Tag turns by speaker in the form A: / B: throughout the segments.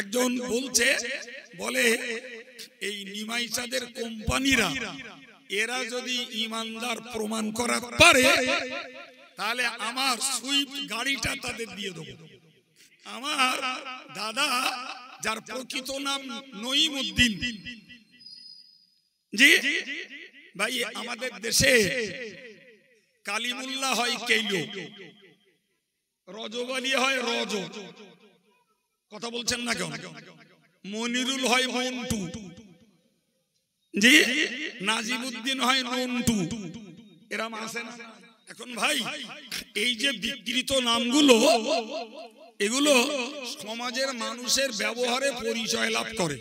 A: একজন বলছে, বলে এই নিমাই চাঁদের কোম্পানিরা এরা যদি ইমানদার প্রমাণ করা পারে তাহলে আমার সুইফট গাড়িটা তাদের দিয়ে দেবো। আমার দাদা, যার প্রকৃত নাম নঈমউদ্দিন, জি ভাই, আমাদের দেশে কালিমুল্লাহ হয় কেইলো, রজবালি হয় রজ, কথা বলছেন না কেন? মনিরুল হয় মন্টু, জি, নাজিমউদ্দিন হয় নন্টু, এরম আছে না? এখন ভাই এই যে বিকৃত নামগুলো, এগুলো সমাজের মানুষের ব্যবহারে পরিচয় লাভ করে।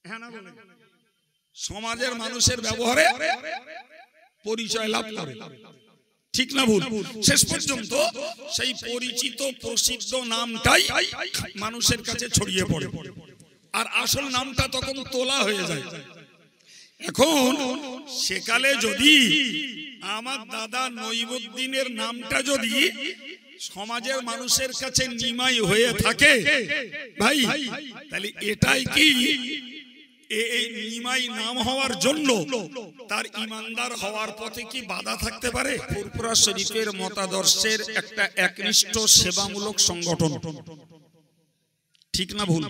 A: হ্যাঁ না বলে, সমাজের মানুষের ব্যবহারে পরিচয় লাভ করে, ঠিক না ভুল? শেষ পর্যন্ত সেই পরিচিত প্রসিদ্ধ নামটাই মানুষের কাছে ছড়িয়ে পড়ে, আর আসল নামটা তখন তোলা হয়ে যায়। এখন সেকালে যদি আমার দাদা নঈমউদ্দিনের নামটা যদি সমাজের মানুষের কাছে নিমাই হয়ে থাকে ভাই, তাহলে এটাই কি এই নিমাই নাম হওয়ার জন্য তার ইমানদার হওয়ার পথে কি বাধা থাকতে পারে? ফুরফুরা শরীফের মতাদর্শের একটা একনিষ্ঠ সেবামূলক সংগঠন, ঠিক না ভুল?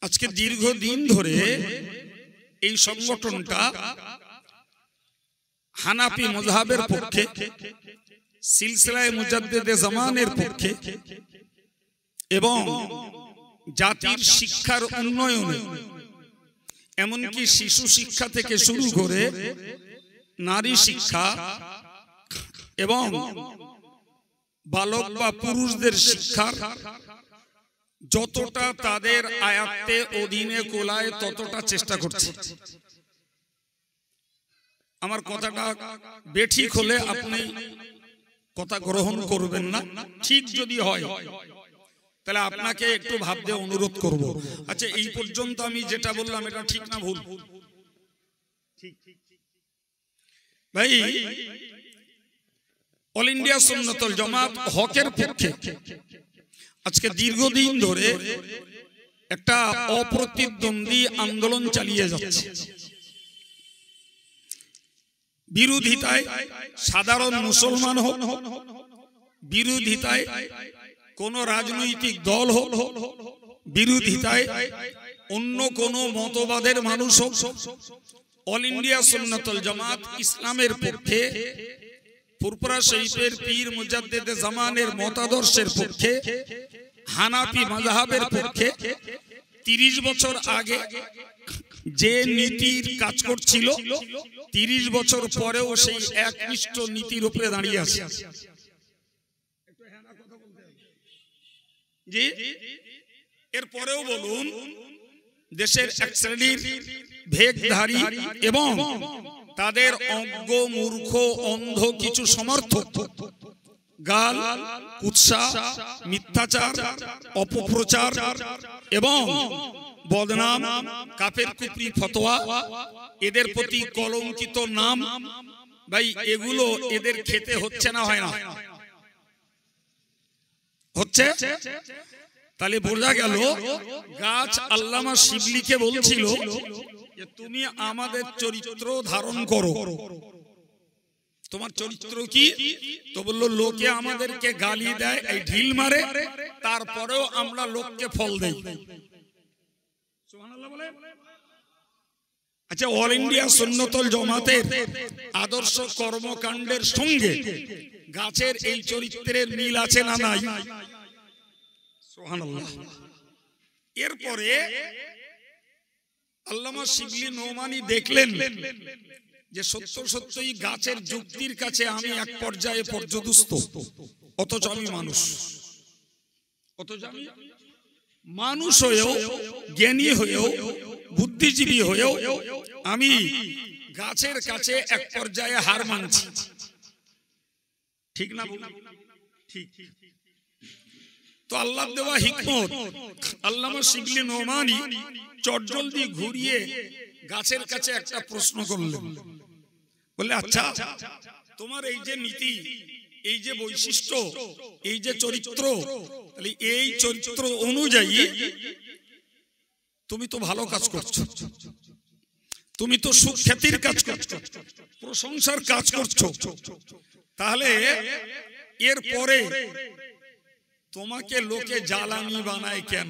A: আজকে দীর্ঘদিন ধরে এই সংগঠনটা হানাফি মাযহাবের পক্ষে, সিলসিলায়ে মুজাদ্দিদে জামানের পক্ষে এবং জাতির শিক্ষার উন্নয়নে, এমনকি শিশু শিক্ষা থেকে শুরু করে নারী শিক্ষা এবং বালক বা পুরুষদের শিক্ষার যতটা তাদের আয়াত্তে অধীনে কোলায় ততটা চেষ্টা করছে। আমার কথাটা বেঠিক হলে আপনি কথা গ্রহণ করবেন না, ঠিক যদি হয় তাহলে আপনাকে একটু ভাবতে অনুরোধ করব। আচ্ছা, এই পর্যন্ত আমি যেটা বললাম এটা ঠিক না ভুল? ভাই, অল ইন্ডিয়া সুন্নাতুল জামাত হকের পক্ষে আজকে দীর্ঘদিন ধরে একটা অপ্রতিদ্বন্দ্বী আন্দোলন চালিয়ে যাচ্ছে। বিরোধিতায় সাধারণ মুসলমান হোক, বিরোধিতায় কোন রাজনৈতিক দল হোক, বিরোধিতায় অন্য কোন মতবাদের মানুষ হোক, অল ইন্ডিয়া সুন্নাতুল জামাত ইসলামের পক্ষে, ফুরফুরা শরীফের পীর মুজাদ্দিদে জামানের মতাদর্শের পক্ষে, হানাফি মাযহাবের পক্ষে 30 বছর আগে যে নীতির কাজ করছিল 30 বছর পরেও সেই একনিষ্ঠ নীতির উপরে দাঁড়িয়ে আছে। জি, এরপরেও বলুন, দেশের এক শ্রেণীর ভেকধারী এবং তাদের অজ্ঞ, মূর্খ, অন্ধ কিছু সমর্থক গাল, কুৎসা, মিথ্যাচার, অপপ্রচার এবং বদনাম, কাফের কুফরি ফতোয়া, এদের প্রতি কলঙ্কিত নাম, ভাই এগুলো এদের খেতে হচ্ছে না, হয় না? হচ্ছে। তাহলে বোঝা গেল গাছ আল্লামা শিবলিকে বলছিল যে তুমি আমাদের চরিত্র ধারণ করো। তোমার চরিত্র কি? তো বললো লোকে আমাদেরকে গালি দেয়, এই ঢিল মারে, তারপরেও আমরা লোককে ফল দেই। সুবহানাল্লাহ বলে। আচ্ছা, অল ইন্ডিয়া সুন্নাতুল জামাতের আদর্শ কর্মকাণ্ডের সঙ্গে গাছের এই চরিত্রের মিল আছে না নাই? সুবহানাল্লাহ। এরপরে আল্লামা শিবলি নোমানী দেখলেন যে সত্যই গাছের যুক্তির কাছে আমি এক পর্যায়ে পর্যদুস্ত, অথচ আমি মানুষ, অথচ আমি মানুষ হয়েও, জ্ঞানী হয়েও, বুদ্ধিজীবী হয়েও আমি গাছের কাছে এক পর্যায়ে হার মানছি, ঠিক না? ঠিক। তো আল্লাহ দেওয়া হিকমত, আল্লামা শিবলি নোমানী চটজলদি ঘুরিয়ে গাছের কাছে একটা প্রশ্ন করলেন। বললে, আচ্ছা তোমার এই যে নীতি, এই যে বৈশিষ্ট্য, এই যে চরিত্র, তাহলে এই চরিত্র অনুযায়ী তুমি তো ভালো কাজ করছো, তুমি তো সুখ্যাতির কাজ করছো, প্রশংসার কাজ করছো, তাহলে এরপরে তোমাকে লোকে জ্বালানি বানায় কেন?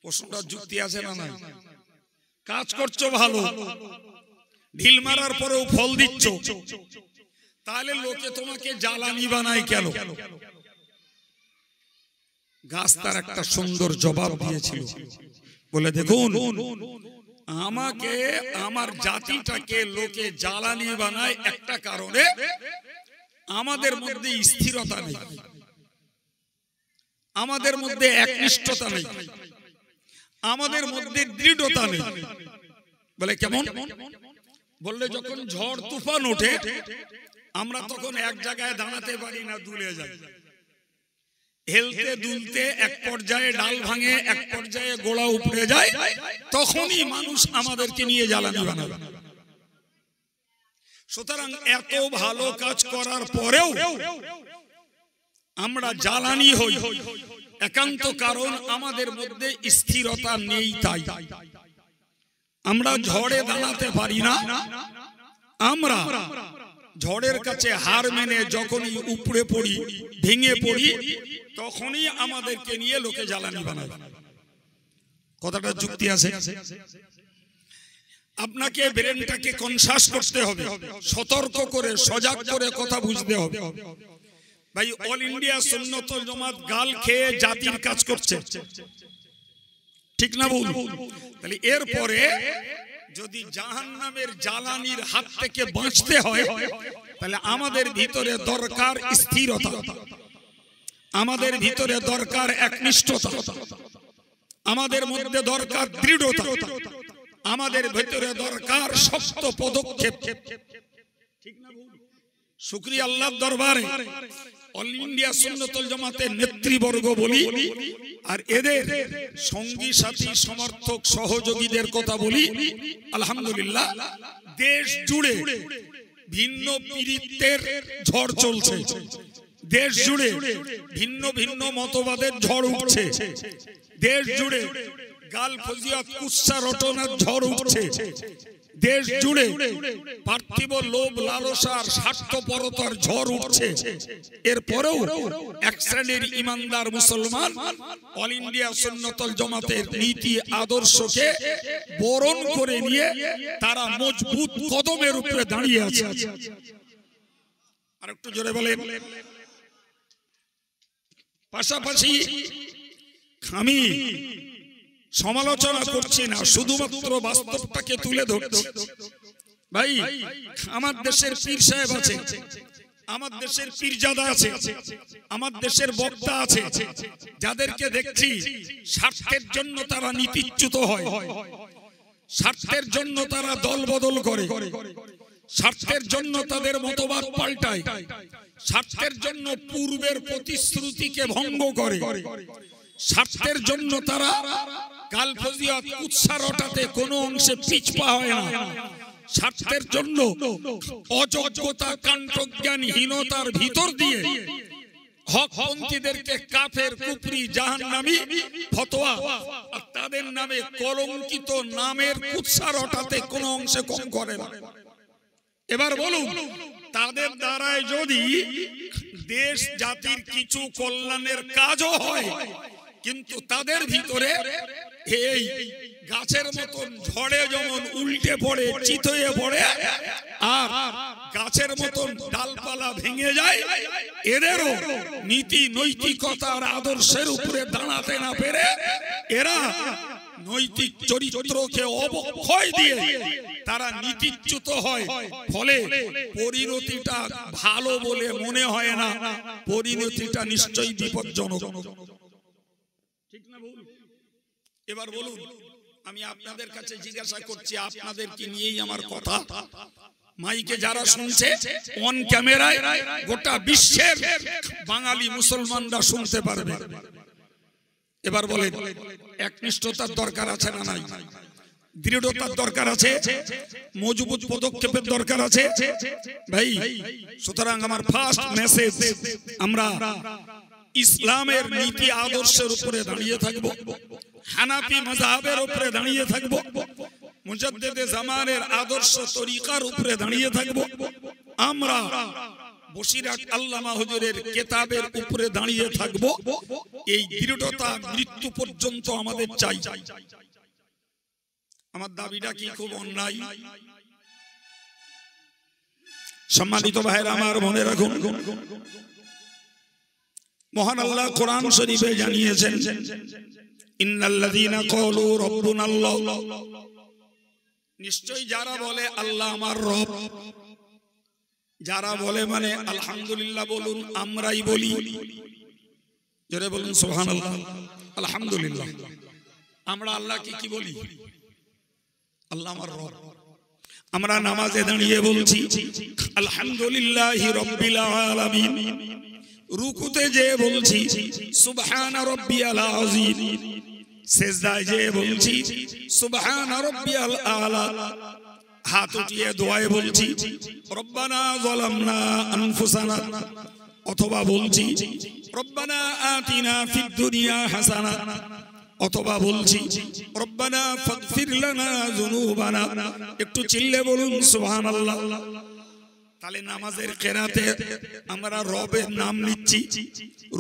A: প্রশ্নটা যুক্তি আছে না? নাই? কাজ করছো ভালো, ঢিল মারার পরেও ফল দিচ্ছ, তাহলে লোকে তোমাকে জ্বালানি বানায় কেন? গাছ তার একটা সুন্দর জবাব দিয়েছিল, বলে দেখুন আমাকে আমার জাতিটাকে লোকে জ্বালানি বানায় একটা কারণে, আমাদের মধ্যে স্থিরতা নেই, আমাদের মধ্যে একনিষ্ঠতা নেই, আমাদের মধ্যে দৃঢ়তা নেই। বলে কেমন? বললে যখন ঝড় তুফান ওঠে আমরা তখন এক জায়গায় দাঁড়াতে পারি না, দুলে যাই, হেলতে দুলতে এক পর্যায়ে ডাল ভাঙে, এক পর্যায়ে গোড়া উপড়ে যায়, তখনই মানুষ আমাদেরকে নিয়ে জ্বালানি বানাবে। সুতরাং এত ভালো কাজ করার পরেও আমরা জ্বালানি হই, একান্ত কারণ আমাদের মধ্যে স্থিরতা নেই। তাই আমরা ঝড়ে দাঁড়াতে পারি না, আমরা ঝড়ের কাছে হার মেনে যখনই উপড়ে পড়ি, ভেঙে পড়ি, তখনই আমাদেরকে নিয়ে লোকে জ্বালানি বানায়। কথাটা যুক্তি আছে? আপনাকে ব্রেনটাকে কনসাস করতে হবে, সতর্ক করে সজাগ করে কথা বুঝতে হবে। ভাই, অল ইন্ডিয়া সুন্নাত ওয়াল জামাত গাল খেয়ে জাতির কাজ করছে, ঠিক না ভুল? তাহলে এরপরে যদি জাহান্নামের জ্বালানির হাত থেকে বাঁচতে হয়, তাহলে আমাদের ভিতরে দরকার স্থিরতা, আমাদের ভিতরে দরকার একনিষ্ঠতা, আমাদের মধ্যে দরকার দৃঢ়তা, আমাদের ভিতরে দরকার শক্ত পদক্ষেপ, ঠিক না ভুল? শুকরিয়া আল্লাহর দরবারে অল ইন্ডিয়া সুন্নাত ওয়াল জামাতের নেতৃবর্গ বলি, আর এদের সঙ্গী সাথী সমর্থক সহযোগীদের কথা বলি, আলহামদুলিল্লাহ দেশ জুড়ে ভিন্ন পীড়িতের ঝড় চলছে, দেশ জুড়ে ভিন্ন ভিন্ন মতবাদের ঝড় উঠছে, দেশ জুড়ে গাল ফজিয়াত কুৎসা রটনার ঝড় উঠছে, দেশ জুড়ে পার্থিব লোভ লালসার স্বার্থপরতার ঝড় উঠছে। এরপরেও এক শ্রেণীর ইমানদার মুসলমান অল ইন্ডিয়া সুন্নাত ওয়াল জামাতের নীতি আদর্শকে বরণ করে নিয়ে তারা মজবুত কদমের উপরে দাঁড়িয়ে আছে। আর একটু জোরে বলেন। পাশাপাশি আমি সমালোচনা করছি না, শুধুমাত্র বাস্তবটাকে তুলে ধরছি। ভাই, আমার দেশের পীর সাহেব আছে, আমার দেশের পীরজাদা আছে, আমার দেশের বক্তা আছে, যাদেরকে দেখছি স্বার্থের জন্য তারা নীতিচ্যুত হয়, স্বার্থের জন্য তারা দল বদল করে, স্বার্থের জন্য তাদের মতবাদ পাল্টায়, স্বার্থের জন্য পূর্বের প্রতিশ্রুতিকে ভঙ্গ করে, স্বার্থের জন্য তারা গাল ফজিয়াত কুৎসা রটাতে কোনো অংশে পিছপা হয় না, স্বার্থের জন্য অযোগ্যতা কাণ্ডজ্ঞানহীনতার ভিতর দিয়ে হকপন্থীদেরকে কাফের কুফরি জাহান্নামী ফতোয়া আর তাদের নামে কলঙ্কিত নামের কুৎসা রটাতে কোনো অংশে কম করে না। এবার বলুন, তাদের দ্বারায় যদি দেশ জাতির কিছু কল্যাণের কাজও হয়, কিন্তু তাদের ভিতরে এই গাছের মতন ঝড়ে যেমন উল্টে পড়ে চিত হয়ে পড়ে আর গাছের মতন ডালপালা ভেঙে যায়, এদেরও নীতি নৈতিকতার আদর্শের উপরে দাঁড়াতে না পেরে এরা নৈতিক চরিত্রকে অবক্ষয় দিয়ে তারা নীতিচ্যুত হয়। ফলে পরিণতিটা ভালো বলে মনে হয় না, পরিণতিটা নিশ্চয়ই বিপজ্জনক। ঠিক না ভুল? এবার বলুন, আমি আপনাদের কাছে জিজ্ঞাসা করছি, আপনাদেরকে নিয়েই আমার কথা, মাইকে যারা শুনছে, অন ক্যামেরায় গোটা বিশ্বের বাঙালি মুসলমানরা শুনতে পারবে। এবার বলেন, একনিষ্ঠতার দরকার আছে না নাই? দৃঢ়তার দরকার আছে, মজবুত পদক্ষেপের দরকার আছে ভাই। সুতরাং আমার ফার্স্ট মেসেজ, আমরা ইসলামের নীতি আদর্শের উপরে দাঁড়িয়ে থাকব, হানাফি মাযহাবের উপরে দাঁড়িয়ে থাকব, মুজাদ্দিদে জামানের আদর্শ তরিকার উপরে দাঁড়িয়ে থাকব, আমরা বসিরহাট আল্লামা হুজুরের কিতাবের উপরে দাঁড়িয়ে থাকব। এই দৃঢ়তা মৃত্যু পর্যন্ত আমাদের চাই। আমার দাবিটা কি খুব অন্যায়? সম্মানিত ভাইরা আমার, মনে রাখুন, মহান আল্লাহ কোরআন শরীফে জানিয়েছেন, ইন্নাল্লাযীনা ক্বালু রাব্বুনাল্লাহ, নিশ্চয়ই যারা বলে আল্লাহ আমার রব, যারা বলে মানে আলহামদুলিল্লাহ বলুন, আমরাই বলি, জোরে বলুন সুবহানাল্লাহ, আলহামদুলিল্লাহ। আমরা আল্লাহকে কি বলি? আল্লাহ আমার রব। আমরা নামাজে দাঁড়িয়ে বলছি আলহামদুলিল্লাহি রাব্বিল আলামিন, রুকুতে যে বলছি সুবহানা রাব্বিয়াল আযীম, সিজদায় যে বলছি সুবহানা রাব্বিয়াল আলা, হাত উঠিয়ে দোয়ায় বলছি রব্বানা যালামনা আনফুসানা, অথবা বলছি রব্বানা আতিনা ফিদ দুনিয়া হাসানা, অথবা বলছি রব্বানা ফাগফির লানা যুনুবানা। একটু চিল্লে বলুন সুবহানাল্লাহ। তাহলে নামাজের কেরাতে আমরা রবের নাম নিচ্ছি,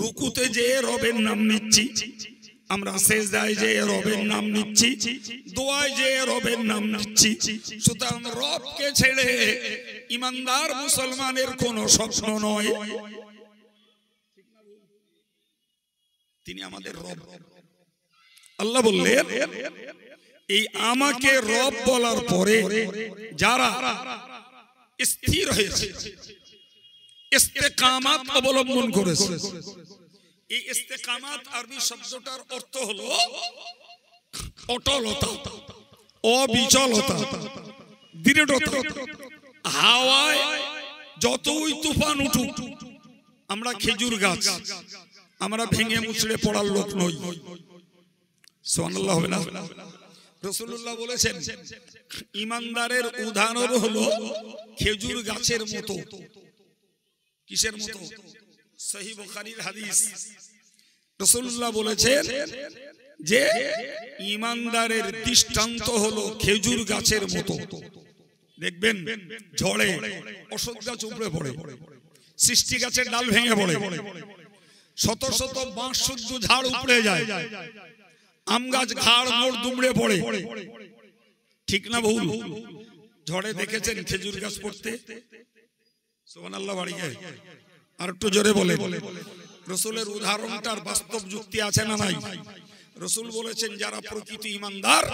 A: রুকুতে যে রবের নাম নিচ্ছি, আমরা সিজদায় যে রবের নাম নিচ্ছি, দোয়ায় যে রবের নাম নিচ্ছি। সুতরাং রবকে ছেড়ে ইমানদার মুসলমানের কোনো স্বপ্ন নয়, তিনি আমাদের রব। আল্লাহ বললেন, এই আমাকে রব বলার পরে যারা স্থির হয়েছে, ইস্তেকামাত অবলম্বন করেছে। এই ইস্তেকামাত আরবি শব্দটার অর্থ হলো অটলতা, অবিচলতা, দৃঢ়তা। হাওয়ায় যতই তুফান উঠুক, আমরা খেজুর গাছ, আমরা ভেঙে মুচড়ে পড়ার লোক নই। সুবহানাল্লাহ হবে না? রাসূলুল্লাহ বলেছেন ইমানদারের উদাহরণ হলো খেজুর গাছের মতো। কিসের মতো? সহিহ বুখারীর হাদিস। রাসূলুল্লাহ বলেছেন যে ইমানদারের দৃষ্টান্ত হলো খেজুর গাছের মতো। দেখবেন ঝড়ে অশোক গাছ উপড়ে পড়ে, সৃষ্টি গাছের ডাল ভেঙে পড়ে, শত শত বাঁশ শুদ্ধ ঝাড় উপড়ে যায়, আম গাছ ঘাড় মোড় দুমড়ে পড়ে, ঠিক না ভুল? ঝড়ে দেখেছেন খেজুর গাছ পড়তে? সুবহানাল্লাহ বাড়ি যায়। আর একটু জোরে বলে। রাসূলের উদাহরণটার বাস্তব যুক্তি আছে না নাই? রাসূল বলেছেন যারা প্রকৃত ঈমানদার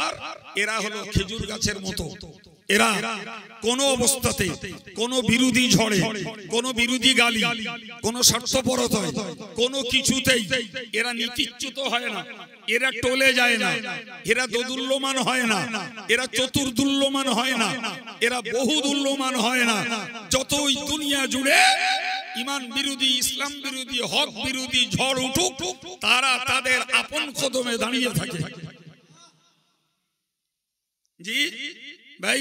A: এরা হলো খেজুর গাছের মতো। এরা কোন অবস্থাতে, কোন বিরোধী ঝড়ে, কোন বিরোধী গালি, কোন স্বার্থপরতায়, কোন কিছুতেই এরা নীতিচ্যুত হয় না, এরা টলে যায় না, এরা দোদুল্যমান হয় না, এরা চতুর্দুল্যমান হয় না, এরা বহুদুল্যমান হয় না। যতই দুনিয়া জুড়ে ইমান বিরোধী, ইসলাম বিরোধী, হক বিরোধী ঝড় উঠুক, তারা তাদের আপন কদমে দাঁড়িয়ে থাকে। জি ভাই,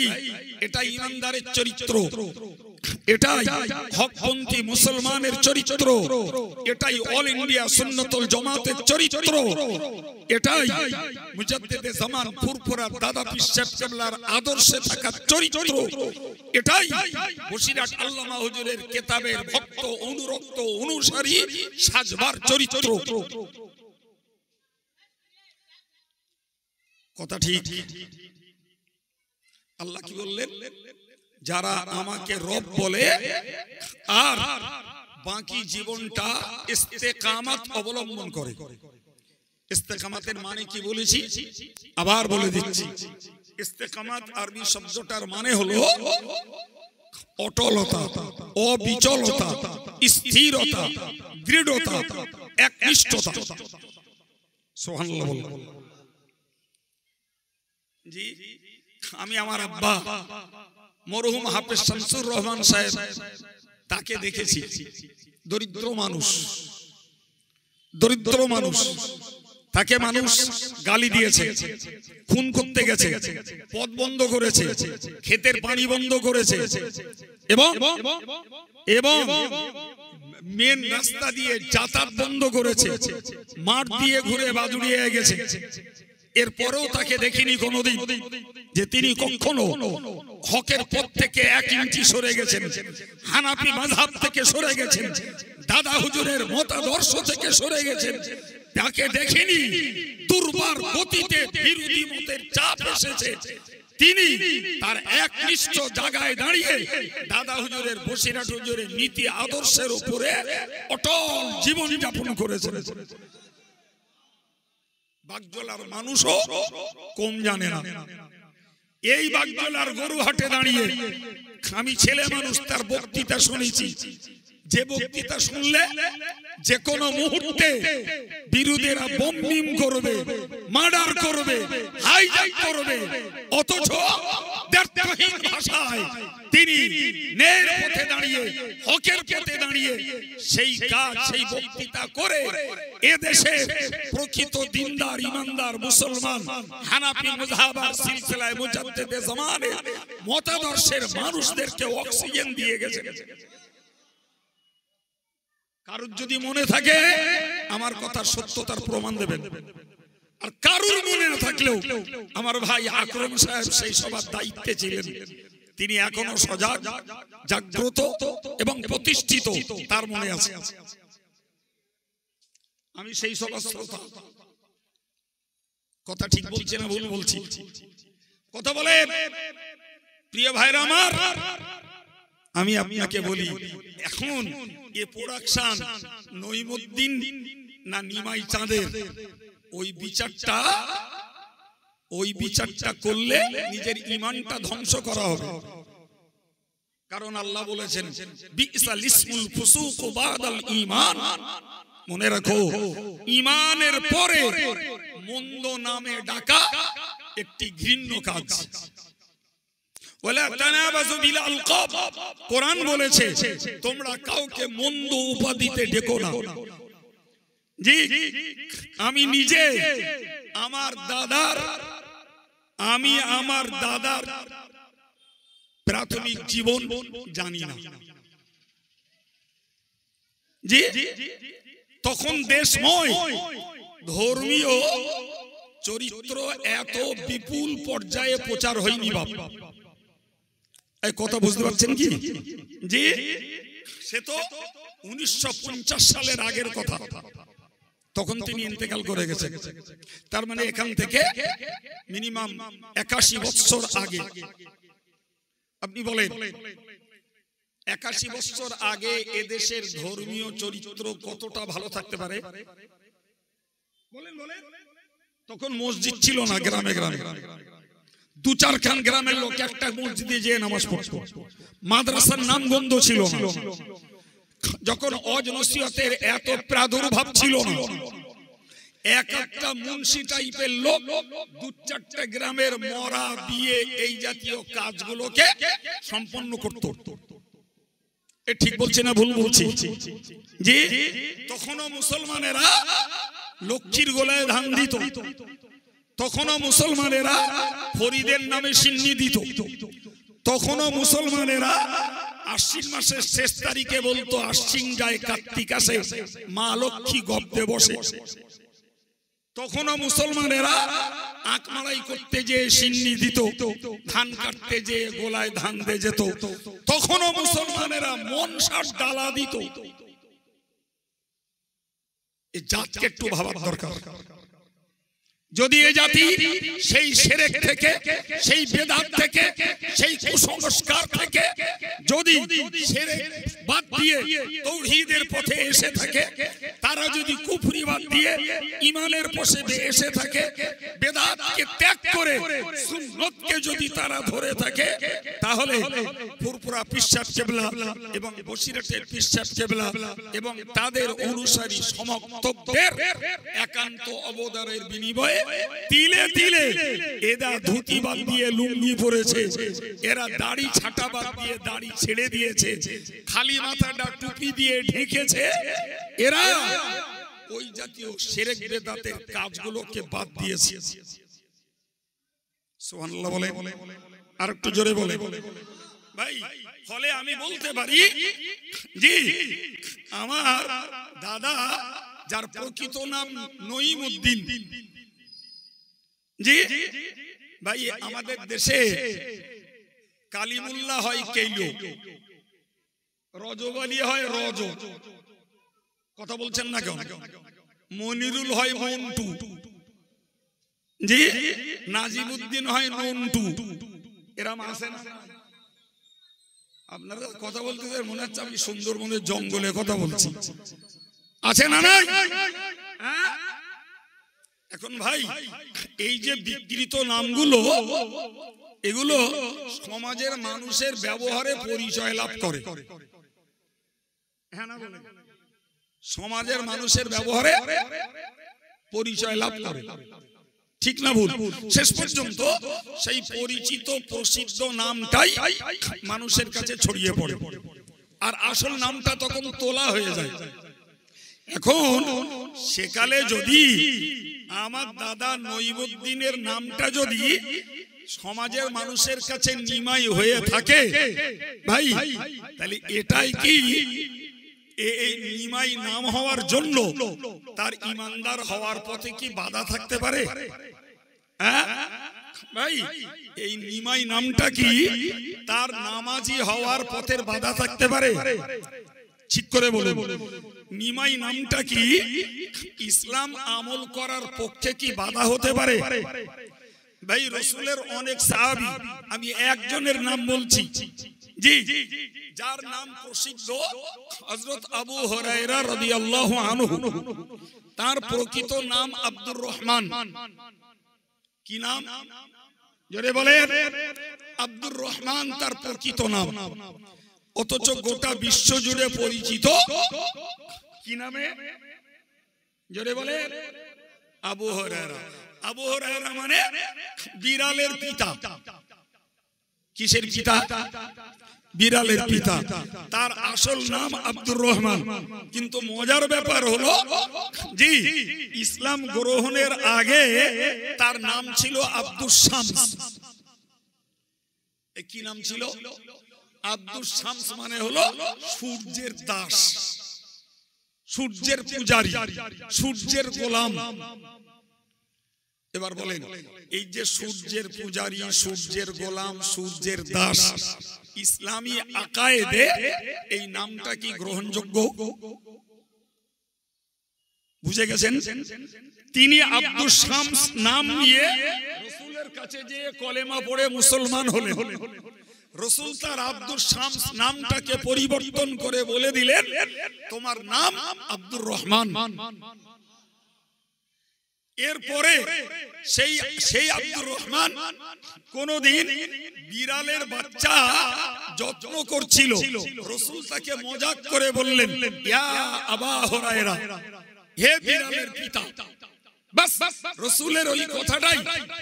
A: এটাই ইমানদারের চরিত্র, এটাই হকপন্থী মুসলমানের চরিত্র, এটাই অল ইন্ডিয়া সুন্নতুল জামাতের চরিত্র, এটাই মুজাদ্দিদে জামান ফুরফুরা দাদা পীর সাহেব কেবলার আদর্শে থাকা চরিত্র, এটাই বসিরহাট আল্লামা হুজুরের কিতাবের ভক্ত, অনুরক্ত, অনুসারী সাজবার চরিত্র। কথা ঠিক? আল্লাহ কি বললেন? যারা আমাকে রব বলে আর বাকি জীবনটা ইস্তেকামাত অবলম্বন করে। ইস্তেকামাতের মানে কি বলেছি, আবার বলে দিচ্ছি। ইস্তেকামাত আরবি শব্দটার মানে হলো অটলতা, অবিচলতা, স্থিরতা, দৃঢ়তা, একনিষ্ঠতা। সুবহানাল্লাহ। জি, আমি আমার আব্বা মরহুম হাফেজ শামসুর রহমান সাহেব, তাকে দেখেছি। দরিদ্র মানুষ, দরিদ্র মানুষ, তাকে মানুষ গালি দিয়েছে, খুন করতে গেছে, পথ বন্ধ করেছে, ক্ষেতের পানি বন্ধ করেছে, এবং এবং মেন রাস্তা দিয়ে যাতায়াত বন্ধ করেছে, মাঠ দিয়ে ঘুরে বাদুড়িয়ে গেছে। এরপরেও তাকে দেখিনি কোনোদিন যে তিনি কখনো হকের পথ থেকে 1 ইঞ্চি সরে গেছেন, হানাফি মাযহাব থেকে সরে গেছেন, দাদা হুজুরের মতাদর্শ থেকে সরে গেছেন। তাকে দেখিনি দুর্বার গতিতে বিরোধী মতের চাপ এসেছে, তিনি তার একনিষ্ঠ জায়গায় দাঁড়িয়ে দাদা হুজুরের, বসিরহাট হুজুরের নীতি আদর্শের উপরে অটল জীবন যাপন করেছেন। বাগজোলার মানুষও কম জানে না। এই বাগজোলার গরুহাটে দাঁড়িয়ে আমি ছেলে মানুষ, তার বক্তৃতা শুনেছি, যে বক্তৃতা শুনলে যে কোনো মুহূর্তে বিরোধীরা বোমবিম করবে, মার্ডার করবে, হাইজ্যাক করবে, অথচ দ্ব্যর্থহীন ভাষায় তিনি ন্যায়ের পথে দাঁড়িয়ে, হকের পথে দাঁড়িয়ে সেই কাজ, সেই বক্তৃতা করে এদেশে প্রকৃত দিনদার ইমানদার মুসলমান হানাফি মাযহাব আর সিলসিলায়ে মুজাদ্দিদে জামানের মতাদর্শের মানুষদেরকে অক্সিজেন দিয়ে গেছে। কারুর যদি মনে থাকে আমার কথার সত্যতার প্রমাণ দেবেন, আর কারুর মনে না থাকলেও আমার ভাই আকরম সাহেব সেই সবার দায়িত্বে ছিলেন, তিনি এখনো সজাগ, জাগ্রত এবং প্রতিষ্ঠিত, তার মনে আছে। আমি সেই সবার শ্রোতা। কথা ঠিক বলছি না ভুল বলছি? কথা বলে প্রিয় ভাইরা আমার, আমি আপনাকে বলি, এখন এ প্রোডাকশন নঈমুদ্দিন না নিমাই চাঁদের, ওই বিচারটা করলে নিজের ঈমানটা ধ্বংস করা হবে। কারণ আল্লাহ বলেছেন বিসাল ইসমুল ফুসুক বাদাল ঈমান। মনে রাখো, ঈমানের পরে মন্দ নামে ডাকা একটি ঘৃণ্য কাজ। কোরআন বলেছে তোমরা কাউকে মন্দ উপাধিতে ডেকো না। জি, আমি নিজে আমার দাদার প্রাথমিক জীবন জানি না। জি, তখন দেশময় ধর্মীয় চরিত্র এত বিপুল পর্যায়ে প্রচার হয়নি। বাবা, এই কথা বুঝতে পারছেন কি? জি, সে তো 1950 সালের আগের কথা, তখন তিনি ইন্তেকাল করে গেছেন। তার মানে এখান থেকে মিনিমাম 81 বছর আগে। আপনি বলেন 81 বছর আগে এদেশের ধর্মীয় চরিত্র কতটা ভালো থাকতে পারে? বলেন বলেন। তখন মসজিদ ছিল না, গ্রামে গ্রামে 2-4খান গ্রামের লোক একটা মসজিদে যেয়ে নামাজ পড়তো, মাদ্রাসার নামগন্ধ ছিল না। যখন ওয়াজ নসিহতের এত প্রাদুর্ভাব ছিল না, একটা মুন্সি টাইপের লোক 2-4টা গ্রামের মরা, বিয়ে, এই জাতীয় কাজগুলোকে সম্পন্ন করত। এ ঠিক বলছে না ভুল বলছি? জি, তখনও মুসলমানেরা লক্ষ্মীর গলায় ধান দিত, তখনও মুসলমানেরা ফরিদের নামে সিন্নি দিত, তখনও মুসলমানেরা আশ্বিন মাসের শেষ তারিখে বলতো আশ্বিন যায় কার্তিক আসে, মা লক্ষ্মী গর্ভে বসে। তখনও মুসলমানেরা আখ মাড়াই করতে যে সিন্নি দিত, ধান কাটতে যে গোলায় ধান দিয়ে যেত, তখনও মুসলমানেরা মনসার ডালা দিত। এই জাতকে একটু ভাবার দরকার। যদি এ জাতি সেই শিরক থেকে, সেই বেদাত থেকে, সেই কুসংস্কার থেকে যদি শিরক বাদ দিয়ে তাওহীদের পথে এসে থাকে, তারা যদি কুফরি বাদ দিয়ে ঈমানের পথে এসে থাকে, বেদাতকে ত্যাগ করে সুন্নতকে যদি তারা ধরে থাকে, তাহলে ফুরফুরা পীর সাহেব কেবলা এবং বসিরহাটের পীর সাহেব কেবলা এবং তাদের অনুসারী সমর্থকদের একান্ত অবদানের বিনিময়ে তিলে তিলে এরা ধুতি বাদ দিয়ে লুঙ্গি পরেছে, এরা দাড়ি ছাটা বাদ দিয়ে দাড়ি ছেড়ে দিয়েছে, খালি মাথাটা টুপি দিয়ে ঢেকেছে, এরা ওই জাতীয় শিরক বিদআতের কাজগুলোকে বাদ দিয়েছে। সুবহানাল্লাহ বলে, আর একটু জোরে বলে ভাই। ফলে আমি বলতে পারি জি, আমার দাদা যার প্রকৃত নাম নঈমউদ্দিন, জি ভাই, আমাদের দেশে কালিমুল্লাহ হয় কেইলো, রজব আলী হয় রজ, কথা বলছেন না কেন? মনিরুল হয় মন্টু, জি, নাজিমউদ্দিন হয় নন্টু। এরম আছে না? আপনারা কথা বলতেছেন মনে হচ্ছে আমি সুন্দরবনের জঙ্গলে কথা বলছি, আছে না? নাই? এখন ভাই এই যে বিকৃত নামগুলো, এগুলো সমাজের মানুষের ব্যবহারে পরিচয় লাভ করে। হ্যাঁ না বলে, সমাজের মানুষের ব্যবহারে পরিচয় লাভ করে, ঠিক না ভুল? শেষ পর্যন্ত সেই পরিচিত প্রসিদ্ধ নামটাই মানুষের কাছে ছড়িয়ে পড়ে, আর আসল নামটা তখন তোলা হয়ে যায়। এখন সেকালে যদি আমার দাদা নঈমউদ্দিনের নামটা যদি সমাজের মানুষের কাছে নিমাই হয়ে থাকে ভাই, তাহলে এটাই কি এই নিমাই নাম হওয়ার জন্য তার ইমানদার হওয়ার পথে কি বাধা থাকতে পারে? ভাই এই নিমাই নামটা কি তার নামাজি হওয়ার পথের বাধা থাকতে পারে? ঠিক করে বলে, নিমাই নামটা কি ইসলাম আমল করার পক্ষে কি বাধা হতে পারে? ভাই রাসূলের অনেক সাহাবী, আমি একজনের নাম বলছি, জি, যার নাম প্রসিদ্ধ হযরত আবু হুরায়রা রাদিয়াল্লাহু আনহু, তার প্রকৃত নাম আব্দুর রহমান। কি নাম? জোরে বলেন। আব্দুর রহমান তার প্রকৃত নাম, অথচ গোটা বিশ্ব জুড়ে পরিচিত কি নামে? জোরে বলেন। আবু হুরায়রা। আবু হুরায়রা মানে বিড়ালের পিতা। কিসের পিতা? বিড়ালের পিতা। তার আসল নাম আব্দুর রহমান, কিন্তু মজার ব্যাপার হলো জি, ইসলাম গ্রহণের আগে তার নাম ছিল আব্দুস শামস। কি নাম ছিল? আব্দুস শামস মানে হলো সূর্যের দাস, সূর্যের পূজারী, সূর্যের গোলাম। এবার বলেন, এই যে সূর্যের পূজারী, সূর্যের গোলাম, সূর্যের দাস, ইসলামী আকায়েদে এই নামটা কি গ্রহণযোগ্য? বুঝে গেছেন? তিনি আব্দুস শামস নাম নিয়ে রাসূলের কাছে যে কলেমা পড়ে মুসলমান হলেন। রাসূল তার আব্দুস শামস নামটাকে পরিবর্তন করে বলে দিলেন, তোমার নাম আব্দুর রহমান। এরপরে সেই আব্দুর রহমান কোনদিন বিড়ালের বাচ্চা যত্ন করছিল, রাসূল তাকে মজাক করে বললেন, ইয়া আবা হুরায়রা, হে বিড়ালের পিতা। বাস রাসূলের ওই কথাটাই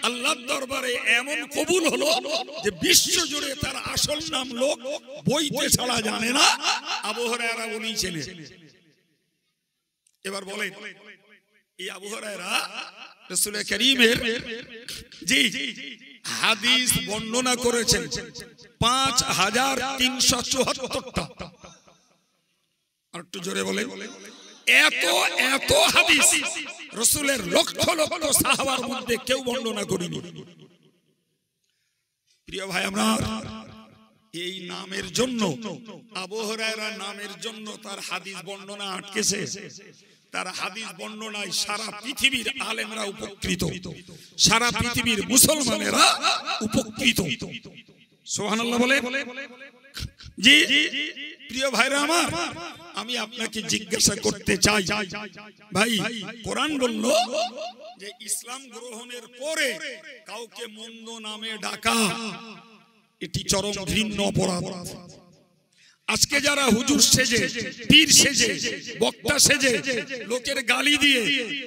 A: আল্লাহর দরবারে এমন কবুল হলো যে বিশ্ব জুড়ে তার আসল নাম লোক বইতে ছাড়া জানে না, আবু হুরায়রা বলেই চেনে। এবার বলেন, এই আবু হুরায়রা রাসূল কারীমের জি হাদিস বর্ণনা করেছেন 5374টা। আর একটু জোরে বলেন, এত এত হাদিস রাসূলের লক্ষ লক্ষ সাহাবার মধ্যে কেউ বর্ণনা করেনি। প্রিয় ভাই আমার, এই নামের জন্য, আবু হুরায়রা নামের জন্য তার হাদিস বর্ণনা আটকেছে। তার হাদিস বর্ণনায় সারা পৃথিবীর আলেমরা উপকৃত, সারা পৃথিবীর মুসলমানেরা উপকৃত। সুবহানাল্লাহ বলে। জি প্রিয় ভাইরা আমার, আমি আপনাকে জিজ্ঞাসা করতে চাই, ভাই কোরআন বলল যে ইসলাম গ্রহণের পরে কাউকে মন্দ নামে ডাকা এটি চরম ঘৃণ্য অপরাধ। আজকে যারা হুজুর সেজে, পীর সেজে, বক্তা সেজে লোকের গালি দিয়ে,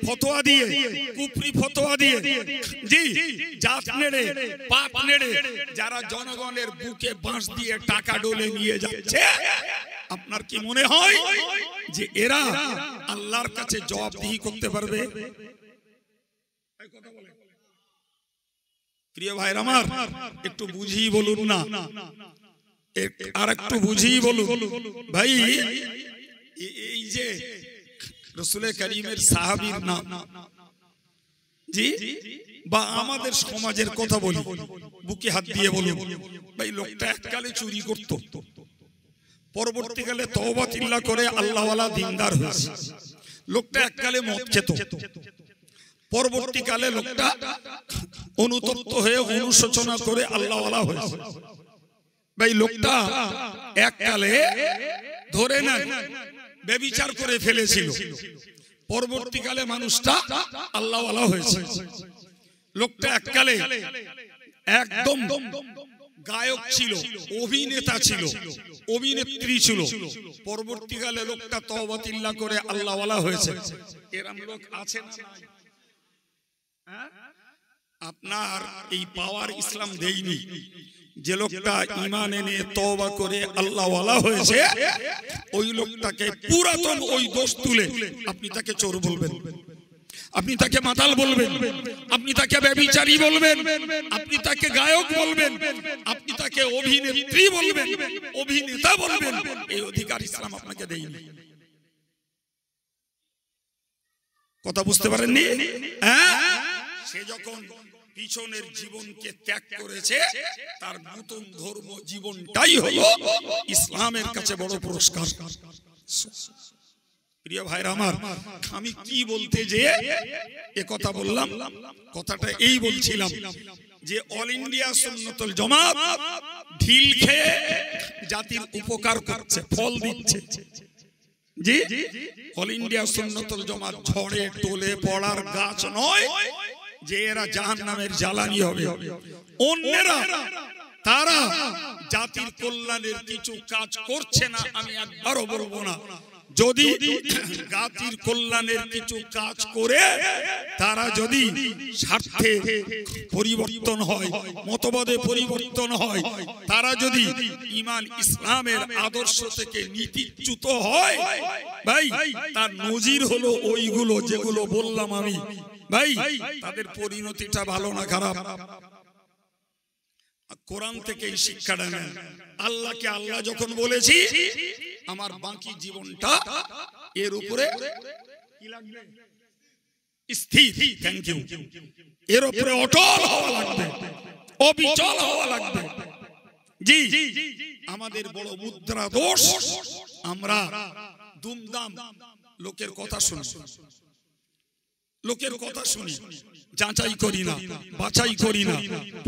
A: ফতোয়া দিয়ে, কুফরি ফতোয়া দিয়ে, জি জাত নেড়ে, পাপ নেড়ে যারা জনগণের বুকে বাঁশ দিয়ে টাকা ডলে নিয়ে যাচ্ছে, আপনার কি মনে হয় যে এরা আল্লাহর কাছে জবাবদিহি করতে পারবে? প্রিয় ভাইরা আমার, একটু বুঝিয়ে বলুন না, আর একটু বুঝিয়ে বলুন ভাই। এই যে রাসূল কারীমের সাহাবীর নাম, জি, বা আমাদের সমাজের কথা বলি, বুকে হাত দিয়ে বলুন ভাই, লোকটা এককালে চুরি করত, পরবর্তীকালে তওবা তিল্লা করে আল্লাহওয়ালা দিনদার হয়েছে। লোকটা এককালে মদ খেত, পরবর্তীকালে লোকটা অনুতপ্ত হয়ে অনুশোচনা করে আল্লাহওয়ালা হয়েছে। ভাই লোকটা এককালে ধরে নেন ব্যভিচার করে ফেলেছিল, পরবর্তীকালে মানুষটা আল্লাহওয়ালা হয়েছে। লোকটা এককালে একদম গায়ক ছিল, অভিনেতা ছিল, অভিনেত্রী ছিল, পরবর্তীকালে লোকটা তওবা তিল্লা করে আল্লাহওয়ালা হয়েছে। এরকম লোক আছে না? আপনার এই পাওয়ার ইসলাম দেয়নি। যে লোকটা ঈমান এনে তওবা করে আল্লাহওয়ালা হয়েছে, ওই লোকটাকে পুরাতন ওই দোষ তুলে আপনি তাকে চোর বলবেন, আপনি তাকে মাতাল বলবেন, আপনি তাকে ব্যভিচারী বলবেন, আপনি তাকে গায়ক বলবেন, আপনি তাকে অভিনেত্রী বলবেন, অভিনেতা বলবেন। এই অধিকার ইসলাম আপনাকে দেয়নি। কথা বুঝতে পারেননি? সে যখন পিছনের জীবনকে ত্যাগ করেছে, তার নতুন ধর্ম জীবনটাই হলো ইসলামের কাছে বড় পুরস্কার। প্রিয় ভাইরা আমার, আমি কি বলতে যে এ কথা বললাম, কথাটা এই বলছিলাম যে অল ইন্ডিয়া সুন্নাতুল জামাত ঢিল খেয়ে জাতির উপকার করছে, ফল দিচ্ছে। জি, অল ইন্ডিয়া সুন্নাতুল জামাত ঝড়ে টোলে পড়ার গাছ নয় যে এরা জাহান্নামের জ্বালানি হবে। অন্যরা তারা জাতির কল্যাণের কিছু কাজ করছে না, আমি একবারও বলবো না। যদি জাতির কল্যাণের কিছু কাজ করে তারা যদি স্বার্থে পরিবর্তন হয়, মতবাদে পরিবর্তন হয়, তারা যদি ঈমান ইসলামের আদর্শ থেকে নীতিচ্যুত হয়, ভাই তার নজির হলো ওইগুলো যেগুলো বললাম আমি। ভাই তাদের পরিণতিটা ভালো না খারাপ? কোরআন থেকে এই শিক্ষাটা নেন। আল্লাহকে আল্লাহ যখন বলেছি, আমার বাকি জীবনটা এর উপরে কি লাগবে? স্থির, থ্যাংক ইউ, এর উপরে অটল হওয়া লাগবে, অবিচল হওয়া লাগবে। জি, আমাদের বড় মুদ্রা দোষ, আমরা দুমদাম লোকের কথা শুনি, লোকের কথা শুনি, যাচাই করি না, বাছাই করি না,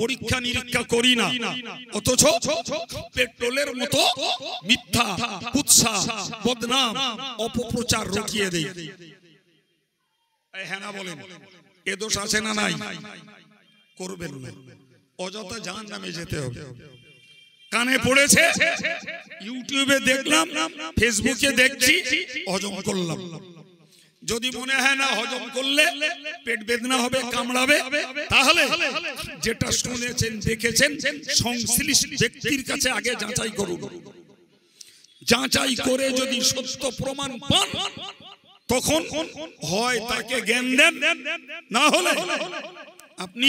A: পরীক্ষা নিরীক্ষা করি না, অথচ পেট্রোলের মতো মিথ্যা, কুৎসা, বদনাম, অপপ্রচার রটিয়ে দেই। হ্যাঁ না বলেন, এ দোষ আছে না নাই? করবেন না, অযথা জাহান্নামে যেতে হবে। কানে পড়েছে, ইউটিউবে দেখলাম, ফেসবুকে দেখছি, হজম করলাম। যদি মনে হয় না হজম করলে পেট বেদনা হবে, কামড়াবে, তাহলে যেটা শুনেছেন দেখেছেন সংশ্লিষ্ট ব্যক্তির কাছে আগে যাচাই করুন। যাচাই করে যদি সত্য প্রমাণ পান, তখন হয় তাকে জ্ঞান দেন, না হলে আপনি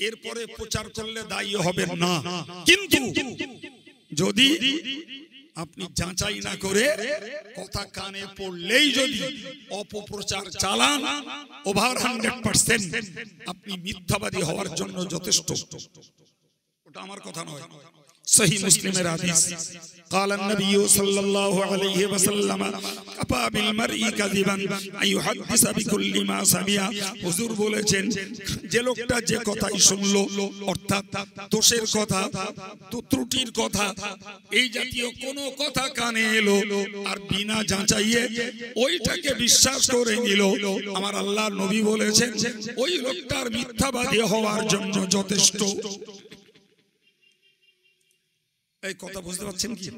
A: এরপরে প্রচার করলে দায়ী হবেন না। কিন্তু যদি আপনি যাচাই না করে কথা কানে পড়লেই যদি অপপ্রচার চালান, ওভার 100% আপনি মিথ্যাবাদী হওয়ার জন্য যথেষ্ট। ওটা আমার কথা নয়, সহিহ মুসলিমের হাদিস। قال النبي صلى الله عليه وسلم كفى بالمرء كذبا ان يحدث بكل ما سمع। হুজুর বলেছেন, যে লোকটা যে কথাই শুনলো, অর্থাৎ দোষের কথা, ত্রুটির কথা, এই জাতীয় কোন কথা কানে এলো আর বিনা যাচাইয়ে ওইটাকে বিশ্বাস করে নিল, আমার আল্লাহর নবী বলেছেন ওই লোকটার মিথ্যাবাদী হওয়ার জন্য যথেষ্ট। এই কথা বুঝতে পারছেন কি?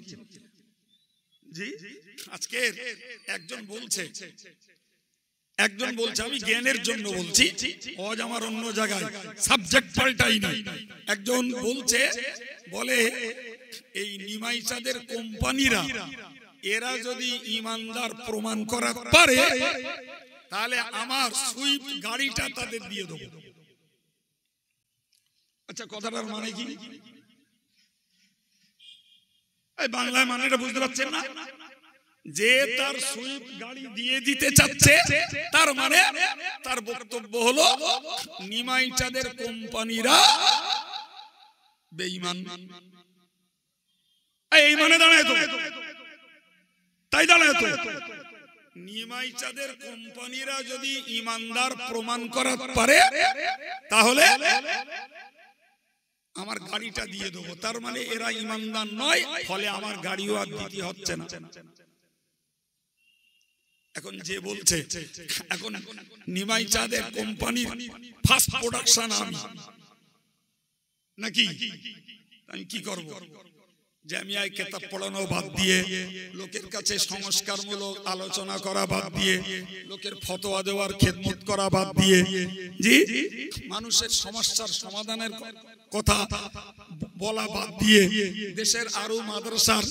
A: জি, আজকে একজন বলছে আমি জ্ঞানের জন্য বলছি, আজ আমার অন্য জায়গায় সাবজেক্ট পাল্টাই না। একজন বলছে, বলে এই নিমাইচাঁদের কোম্পানিরা এরা যদি ইমানদার প্রমাণ করা পারে তাহলে আমার সুইফট গাড়িটা তাদের দিয়ে দেবো। আচ্ছা, কথাটার মানে কি? এই বাংলায় মানেটা বুঝতে পারছেন না? যে তার সুইফট গাড়ি দিয়ে দিতে চাচ্ছে তার মানে তার বক্তব্য হলো নিমাইচাঁদের কোম্পানিরা বেঈমান। এই মানে দাঁড়ায় তো, তাই দাঁড়ায় তো। নিমাইচাঁদের কোম্পানিরা যদি ইমানদার প্রমাণ করাতে পারে তাহলে আমার গাড়িটা দিয়ে দেবো। তার মানে এরা ইমানদার নয়, ফলে আমার গাড়িও আর দিতে হচ্ছে না। এখন যে বলছে এখন নিমাইচাঁদের কোম্পানির ফার্স্ট প্রোডাকশন আমি নাকি, আমি কি করব? জামিয়ায় কিতাব পড়ানো বাদ দিয়ে, লোকের কাছে সংস্কারমূলক আলোচনা করা বাদ দিয়ে, লোকের ফতোয়া দেওয়ার খেদমত করা বাদ দিয়ে, জি মানুষের সমস্যার সমাধানের কথা বলা বাদ দিয়ে, দেশের আরো মাদ্রাসার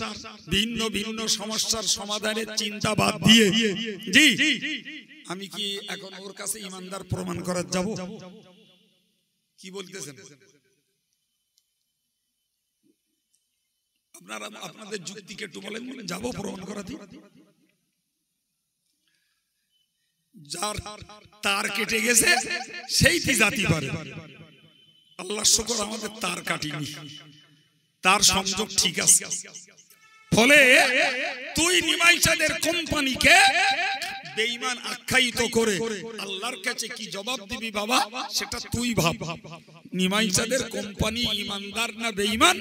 A: ভিন্ন ভিন্ন সমস্যার সমাধানের চিন্তা বাদ দিয়ে, জি আমি কি এখন ওর কাছে ইমানদার প্রমাণ করার যাব? কি বলতেছেন আপনারা? আপনাদের যুক্তিকে একটু বলেন, যাবো প্রমাণ করাতে? যার তার কেটে গেছে সেই জাতি পারে। আল্লাহ শুকর আমাদের তার কাটিনি, তার সংযোগ ঠিক আছে। ফলে তুই নিমাইচাঁদের কোম্পানিকে বেঈমান আখ্যায়িত করে আল্লাহর কাছে কি জবাব দিবি বাবা, সেটা তুই ভাব। নিমাইচাঁদের কোম্পানি ইমানদার না বেঈমান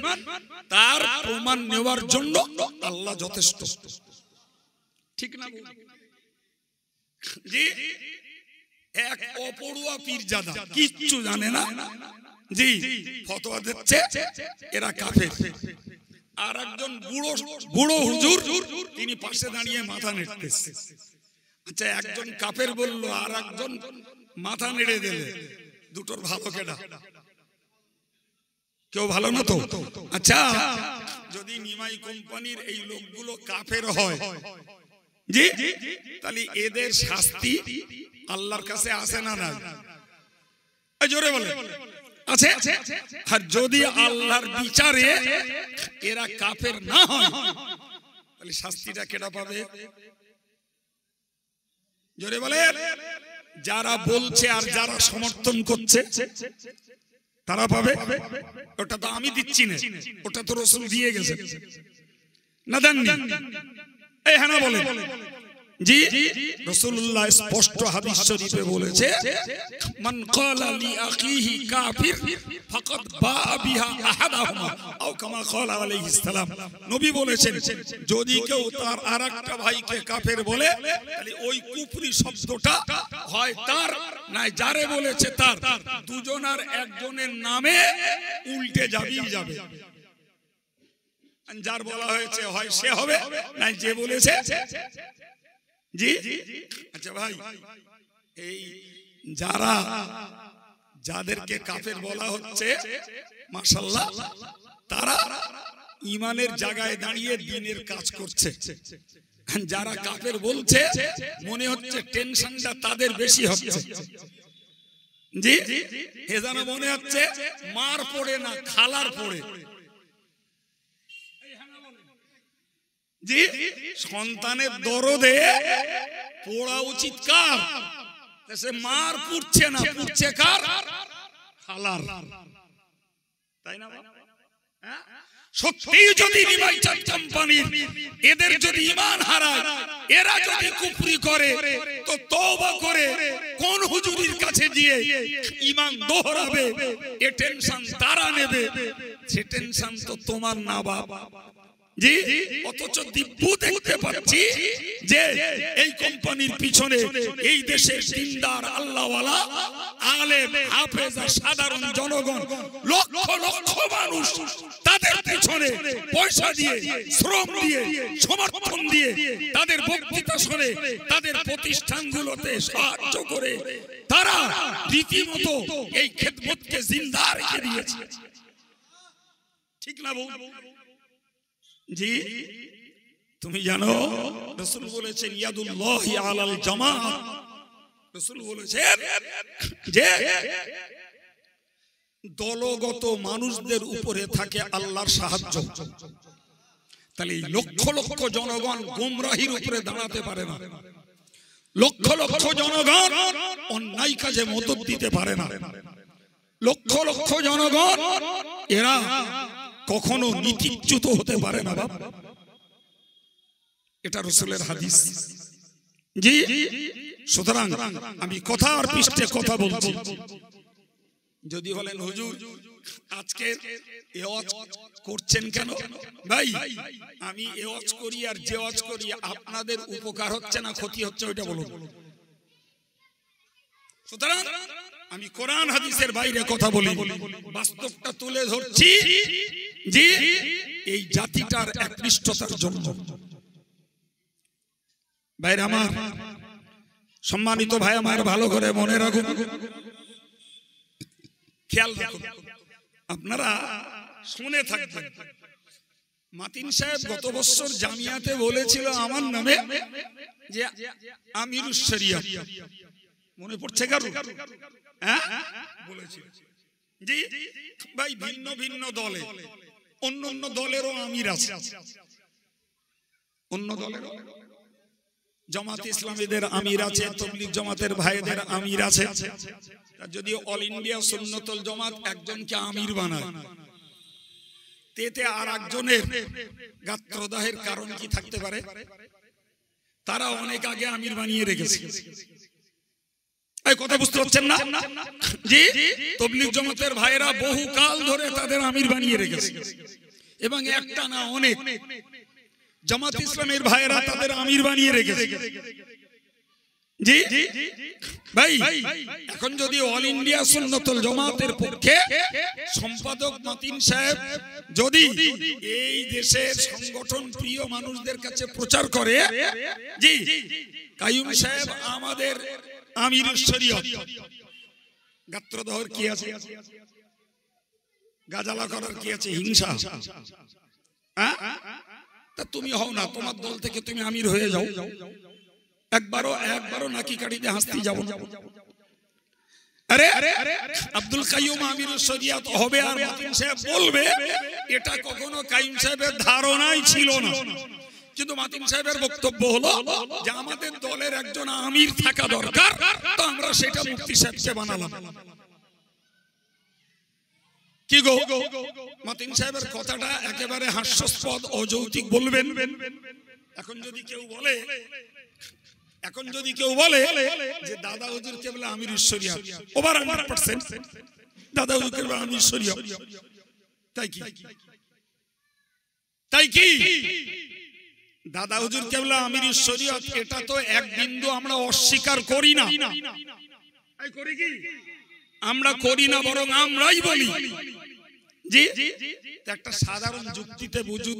A: তার প্রমাণ নেওয়ার জন্য আল্লাহ যথেষ্ট, ঠিক না? জি এক অপড়ুয়া পীরজাদা কিচ্ছু জানে না, জি ফতোয়া দিচ্ছে এরা কাফের। আর একজন বুড়ো হুজুর তিনি পাশে দাঁড়িয়ে মাথা নেড়তেছে। আচ্ছা, একজন কাফের বললো আর একজন মাথা নেড়ে দিলে, দুটোর ভালো কেডা? কেউ ভালো না তো। আচ্ছা, যদি নিমাই কোম্পানির এই লোকগুলো কাফের হয়, জি তাহলে এদের শাস্তি আল্লাহর কাছে আসে না? না, জোরে বলে আছে। আর যদি আল্লাহর বিচারে এরা কাফের না হয় তাহলে শাস্তিটা কেডা পাবে? জোরে বলে। যারা বলছে আর যারা সমর্থন করছে তারা পাবে। ওটা তো আমি দিচ্ছি না, ওটা তো রাসূল দিয়ে গেছে না, দেননি? এই হ্যাঁ না বলে, জি রাসূলুল্লাহ স্পষ্ট হাদিস শরীফে বলেছে, মান ক্বালা লি আখিহি কাফির ফাকাদ বাআ বিহা আহাদাহুমা আও কামা ক্বালা আলাইহিস সালাম। নবী বলেছেন যদি কেউ তার আরেকটা ভাইকে কাফের বলে তাহলে ওই কুফরি শব্দটা হয় তার না যারে বলেছে তার, দুজনার একজনের নামে উল্টে যাবে। যার বলা হয়েছে হয় সে হবে, না যে বলেছে, জি। আচ্ছা ভাই, এই যাদেরকে কাফের বলা হচ্ছে মাশাআল্লাহ তারা ঈমানের জায়গায় দাঁড়িয়ে দ্বীনের কাজ করছে। যারা কাফের বলছে মনে হচ্ছে টেনশনটা তাদের বেশি হচ্ছে, জি এ যেন মনে হচ্ছে মার পড়ে না খালার পড়ে। জি সন্তানের দরদে পড়া উচিত কার? সে মার পুড়ছে না, পুড়ছে কার? খালার, তাই না? সত্যি যদি নিমাইচাঁদ কোম্পানির এদের যদি ঈমান হারায়, এরা যদি কুফরি করে, তো তওবা করে কোন হুজুরির কাছে গিয়ে ঈমান দোহরাবে? এ টেনশন তারা নেবে, সে টেনশন তো তোমার না বাবা। জি অথচ দিব্যু দেখতে পাচ্ছি যে এই কোম্পানির পিছনে এই দেশের দিনদার আল্লাহওয়ালা আলেম হাফেজ আর সাধারণ জনগণ লক্ষ লক্ষ মানুষ তাদের পিছনে পয়সা দিয়ে, শ্রম দিয়ে, সমর্থন দিয়ে, তাদের বক্তৃতা শুনে, তাদের প্রতিষ্ঠানগুলোতে সাহায্য করে তারা রীতিমতো এই খেদমতকে জিন্দা রেখে দিয়েছে, ঠিক না বউ? জি তুমি জানো রাসূল বলেছেন ইয়াদুল্লাহি আলাল জামাআত, রাসূল বলেছেন যে দলগত মানুষদের উপরে থাকে আল্লাহর সাহায্য। তাহলে লক্ষ লক্ষ জনগণ গোমরাহির উপরে দাঁড়াতে পারে না, লক্ষ লক্ষ জনগণ অন্যায় কাজে মদত দিতে পারে না, লক্ষ লক্ষ জনগণ এরা কখনো নীতিচ্যুত হতে পারে না। বাবা, এটা রাসূলের হাদিস। জি, সুতরাং আমি কথার পৃষ্ঠে কথা বলছি। যদি বলেন হুজুর আজকে ওয়াজ করছেন কেন? ভাই, আমি ওয়াজ করি আর যে ওয়াজ করি আপনাদের উপকার হচ্ছে না ক্ষতি হচ্ছে ওইটা বলুন। সুতরাং আমি কোরআন হাদিসের বাইরে কথা বলি, বাস্তবটা তুলে ধরছি যে এই জাতিটার একনিষ্ঠতার জন্য। ভাইরা আমার, সম্মানিত ভাই আমার, ভালো করে মনে রাখুন, খেয়াল রাখুন, আপনারা শুনে থাকবেন। মাতিন সাহেব গত বছর জামিয়াতে বলেছিল আমার নামে যে আমিরুস শরিয়ত, মনে পড়ছে কারো? হ্যাঁ বলেছিল। জি ভাই, ভিন্ন ভিন্ন দলে অন্য অন্য দলেরও আমির আছে, অন্য দলেরও জামাত ইসলামীদের আমির আছে, তাবলীগ জামাতের ভাইদের আমির আছে। যদি অল ইন্ডিয়া সুন্নতুল জামাত একজনকে আমির বানায়, তেতে আর একজনের গাত্রদাহের কারণ কি থাকতে পারে? তারা অনেক আগে আমির বানিয়ে রেখেছে। এই কথা বুঝতে পারছেন না? জি, তাবলীগ জামাতের ভাইরা বহুকাল ধরে তাদের আমির বানিয়ে রেখেছে, এবং একটা না অনেক জামাত ইসলামের ভাইরা তাদের আমির বানিয়ে রেখেছে। জি ভাই, এখন যদি অল ইন্ডিয়া সুন্নতুল জামাতের পক্ষে সম্পাদক মাতিন সাহেব যদি এই দেশের সংগঠন প্রিয় মানুষদের কাছে প্রচার করে, জি কাইয়ুম সাহেব আমাদের আমিরুস শরিয়ত, গাত্রদাহের কি আছে? গাজালা করার কি আছে? হিংসা? তা তুমি হও না, তোমার দল থেকে তুমি আমির হয়ে যাও। একবারও নাকি কাটিতে হাসতে যাব না। আরে আব্দুল কাইয়ুম আমিরুস শরিয়ত হবে আর মাতিন সাহেব বলবে, এটা কখনো কাইয়ুম সাহেবের ধারণাই ছিল না। কিন্তু মাতিন সাহেবের বক্তব্য হলো যে আমাদের দলের একজন আমির থাকা দরকার, তো আমরা সেটা মুফতি সাহেবকে বানালাম। কি গো, মাতিন সাহেবের কথাটা একেবারে হাস্যাস্পদ অযৌক্তিক বলবেন। এখন যদি কেউ বলে যে দাদা হুজুর কেবলা আমিরুস শরিয়ত, ওভার 100% দাদা হুজুর কেবলা আমিরুস শরিয়ত, তাই কি দাদা হুজুর কেবলা আমিরুস শরিয়ত, এটা তো এক বিন্দু আমরা অস্বীকার করি না। আমরা করি না, বরং আমরাই বলি জি একটা সাধারণ যুক্তিতে বুঝুন,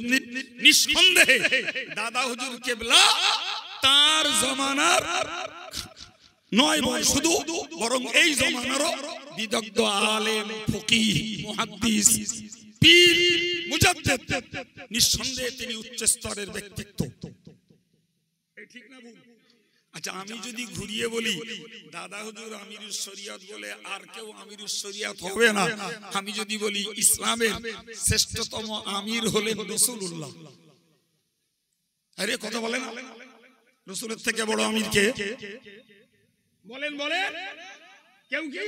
A: নিঃসন্দেহে দাদা হুজুর কেবলা তার জমানার নয় শুধু, বরং এই জমানারও বিদগ্ধ আলেম, ফকিহ, মুহাদ্দিস, পীর, মুজাদ্দিদ, নিঃসন্দেহে তিনি উচ্চ স্তরের ব্যক্তিত্ব। ঠিক না? আচ্ছা, আমি যদি ঘুরিয়ে বলি দাদা হুজুর আমিরুস শরিয়ত বলে আর কেউ আমিরুস শরিয়ত হবে না, আমি যদি বলি ইসলামের শ্রেষ্ঠতম আমির হলেন রাসূলুল্লাহ, আরে কথা বলেন, রাসূলের থেকে বড় আমির কে? বলেন কেউ কি?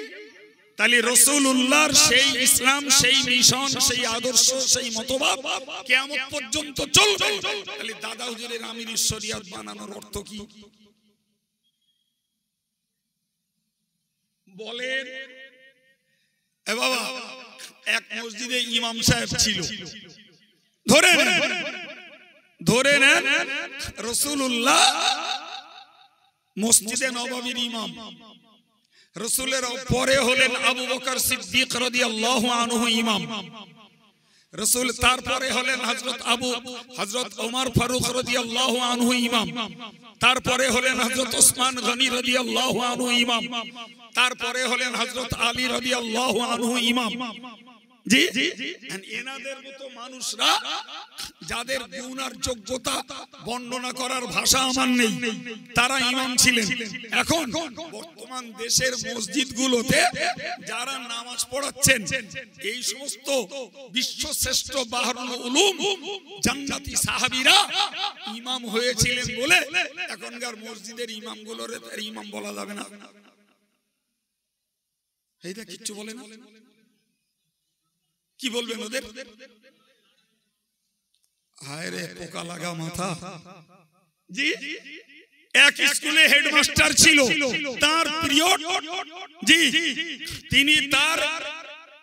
A: তাহলে রাসূলুল্লাহর সেই ইসলাম, সেই মিশন, সেই আদর্শ, সেই মতবাদ কিয়ামত পর্যন্ত চলবে। তাহলে দাদা হুজুরের আমিরুস শরিয়ত বানানোর অর্থ কি বলেন? এ বাবা, এক মসজিদে ইমাম সাহেব ছিল, ধরে নেন রাসূলুল্লাহ মসজিদে নববীর ইমাম, রাসূলের পরে হলেন আবু বকর সিদ্দিক রাদিয়াল্লাহু আনহু ইমাম, রাসূল তারপরে হলেন হযরত ওমর ফারুক রাদিয়াল্লাহু আনহু ইমাম, তারপরে হলেন হযরত ওসমান গনি রাদিয়াল্লাহু আনহু ইমাম, তারপরে হলেন হযরত আলী রাদিয়াল্লাহু আনহু ইমাম। জি, এনাদের মতো মানুষরা যাদের গুণ আর যোগ্যতা বর্ণনা করার ভাষা আমার নেই, তারা ইমাম ছিলেন। এখন বর্তমান দেশের মসজিদগুলোতে যারা নামাজ পড়াচ্ছেন, এই সমস্ত বিশ্বশ্রেষ্ঠ বাহরুল উলুম জান্নাতি সাহাবীরা ইমাম হয়েছিলেন বলে এখনকার মসজিদের ইমামগুলোর ইমাম বলা যাবে না। এইটা কিচ্ছু বলে না, কি বলবেন ওদের? হায় রে পোকা লাগা মাথা। জি, এক স্কুলে হেডমাস্টার ছিল, তার পিরিয়ড, জি তিনি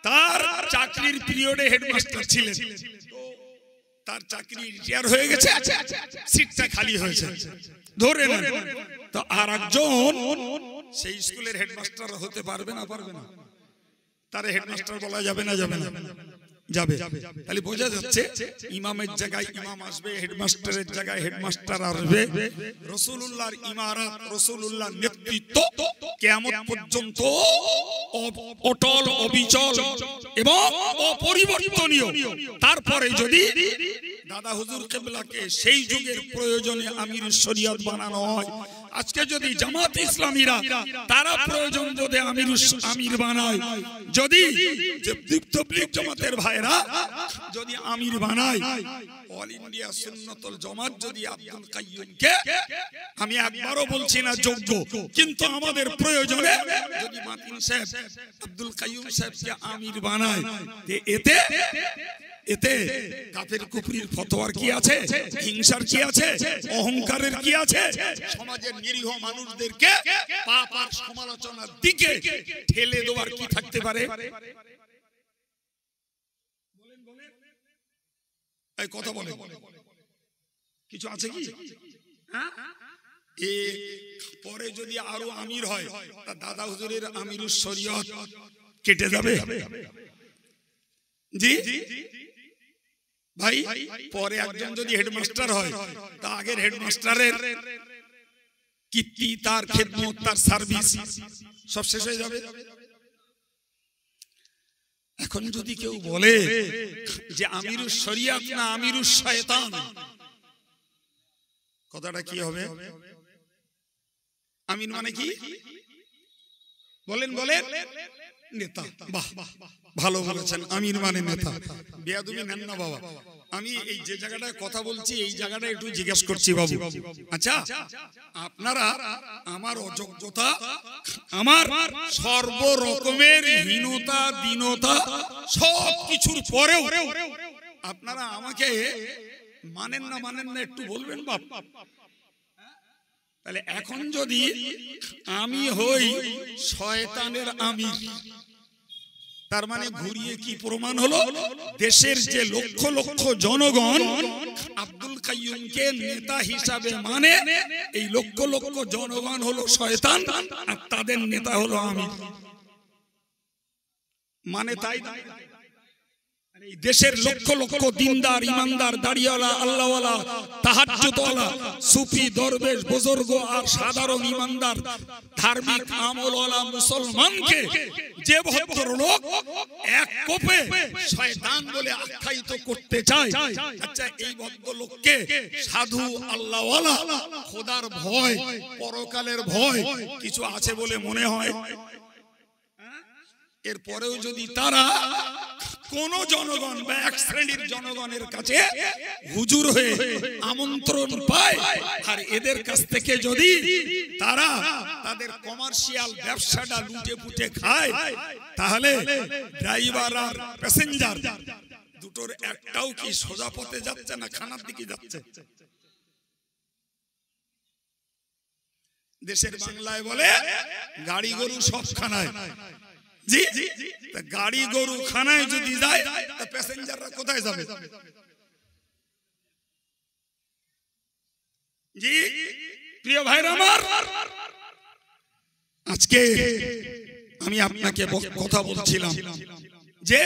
A: তার চাকরির পিরিয়ডে হেডমাস্টার ছিলেন। তার চাকরি রিটায়ার হয়ে গেছে, সিটটা খালি হয়েছে, ধরে নেন। তো আর একজন সেই স্কুলের হেডমাস্টার হতে পারবে না? পারবে না। তার হেডমাস্টার বলা যাবে না? যাবে না, যাবে। তাহলে বোঝা যাচ্ছে ইমামের জায়গায় ইমাম আসবে, হেডমাস্টারের জায়গায় হেডমাস্টার আসবে। রাসূলুল্লাহর ইমারত, রাসূলুল্লাহর নেতৃত্ব কিয়ামত পর্যন্ত অটল, অবিচল এবং অপরিবর্তনীয়। তারপরে যদি দাদা হুজুর কিবলাকে সেই যুগের প্রয়োজনে আমির শরীয়ত বানানো হয়, আজকে যদি জামাত ইসলামীরা তারা প্রয়োজন যদি আমির বানায়, যদি তাবলীগ জামাতের ভাইরা যদি আমির বানায়, অল ইন্ডিয়া সুন্নাতুল জামাত যদি আব্দুল কাইয়ুমকে, আমি একবারও বলছি না যোগ্য, কিন্তু আমাদের প্রয়োজনে যদি মাতিন সাহেব আব্দুল কাইয়ুম সাহেবকে আমির বানায়, এতে কাফের কুফরির ফতোয়ার কি আছে? হিংসার কি আছে? অহংকারের কি আছে? সমাজের নিরীহ মানুষদেরকে পাপ আর সমালোচনার দিকে ঠেলে দেওয়ার কি থাকতে পারে? এই কথা বলে কিছু আছে কি? পরে যদি আরো আমির হয়, তা দাদা হুজুরের আমিরুস শরীয়ত কেটে যাবে। জি ভাই, পরে একজন যদি হেডমাস্টার হয়, তা আগের হেডমাস্টারের কীর্তি, তার খেদমত, তার সার্ভিস সব শেষ হয়ে যাবে। এখন যদি কেউ বলে যে আমিরুস শরীয়ত না আমিরুস শয়তান, কথাটা কি হবে? আমির মানে কি বলেন? নেতা। বাহ, ভালো বলেছেন, আমির মানে নেতা। বেয়াদবি নেন না বাবা। আমি এই যে জায়গাটায় কথা বলছি, এই জায়গাটা একটু জিজ্ঞেস করছি বাবু। আচ্ছা, আপনারা আমার অযোগ্যতা, আমার সর্বরকমের হীনতা, দীনতা সব কিছুর পরেও আপনারা আমাকে মানেন না একটু বলবেন বাপ? তাহলে এখন যদি আমি হই শয়তানের আমির, তার মানে ঘুরিয়ে কি প্রমাণ হলো? দেশের যে লক্ষ লক্ষ জনগণ আব্দুল কাইয়ুমকে নেতা হিসাবে মানে, এই লক্ষ লক্ষ জনগণ হলো শয়তান আর তাদের নেতা হলো আমির। মানে তাই দেশের লক্ষ লক্ষ দিনদার, ইমানদার, দাড়িওয়ালা, আল্লাহওয়ালা, তাহাজ্জুদওয়ালা, সুফি, দরবেশ, বুজুর্গ আর সাধারণ ইমানদার, ধার্মিক আমলওয়ালা মুসলমানকে যে ভদ্রলোক এক কোপে শয়তান বলে আখ্যায়িত করতে চায়, আচ্ছা এই ভদ্রলোককে সাধু, আল্লাহওয়ালা, খোদার ভয়, পরকালের ভয় কিছু আছে বলে মনে হয়? এরপরেও যদি তারা কোন জনগণ বা এক শ্রেণীর জনগণের কাছে হুজুর হয়ে আমন্ত্রণ পায়, আর এদের কাছ থেকে যদি তারা তাদের কমার্শিয়াল ব্যবসাটা লুটে পুটে খায়, তাহলে ড্রাইভার আর প্যাসেঞ্জার দুটোর একটাও কি সোজা পথে যাচ্ছে না খানার দিকে যাচ্ছে? দেশের বাংলায় বলে গাড়ি গরু সব খানায়। জি, গাড়ি গরু খানায় যদি যায়, তা প্যাসেঞ্জাররা কোথায় যাবে? জি প্রিয় ভাইরা আমার, আজকে আমি আপনাকে কথা বলছিলাম যে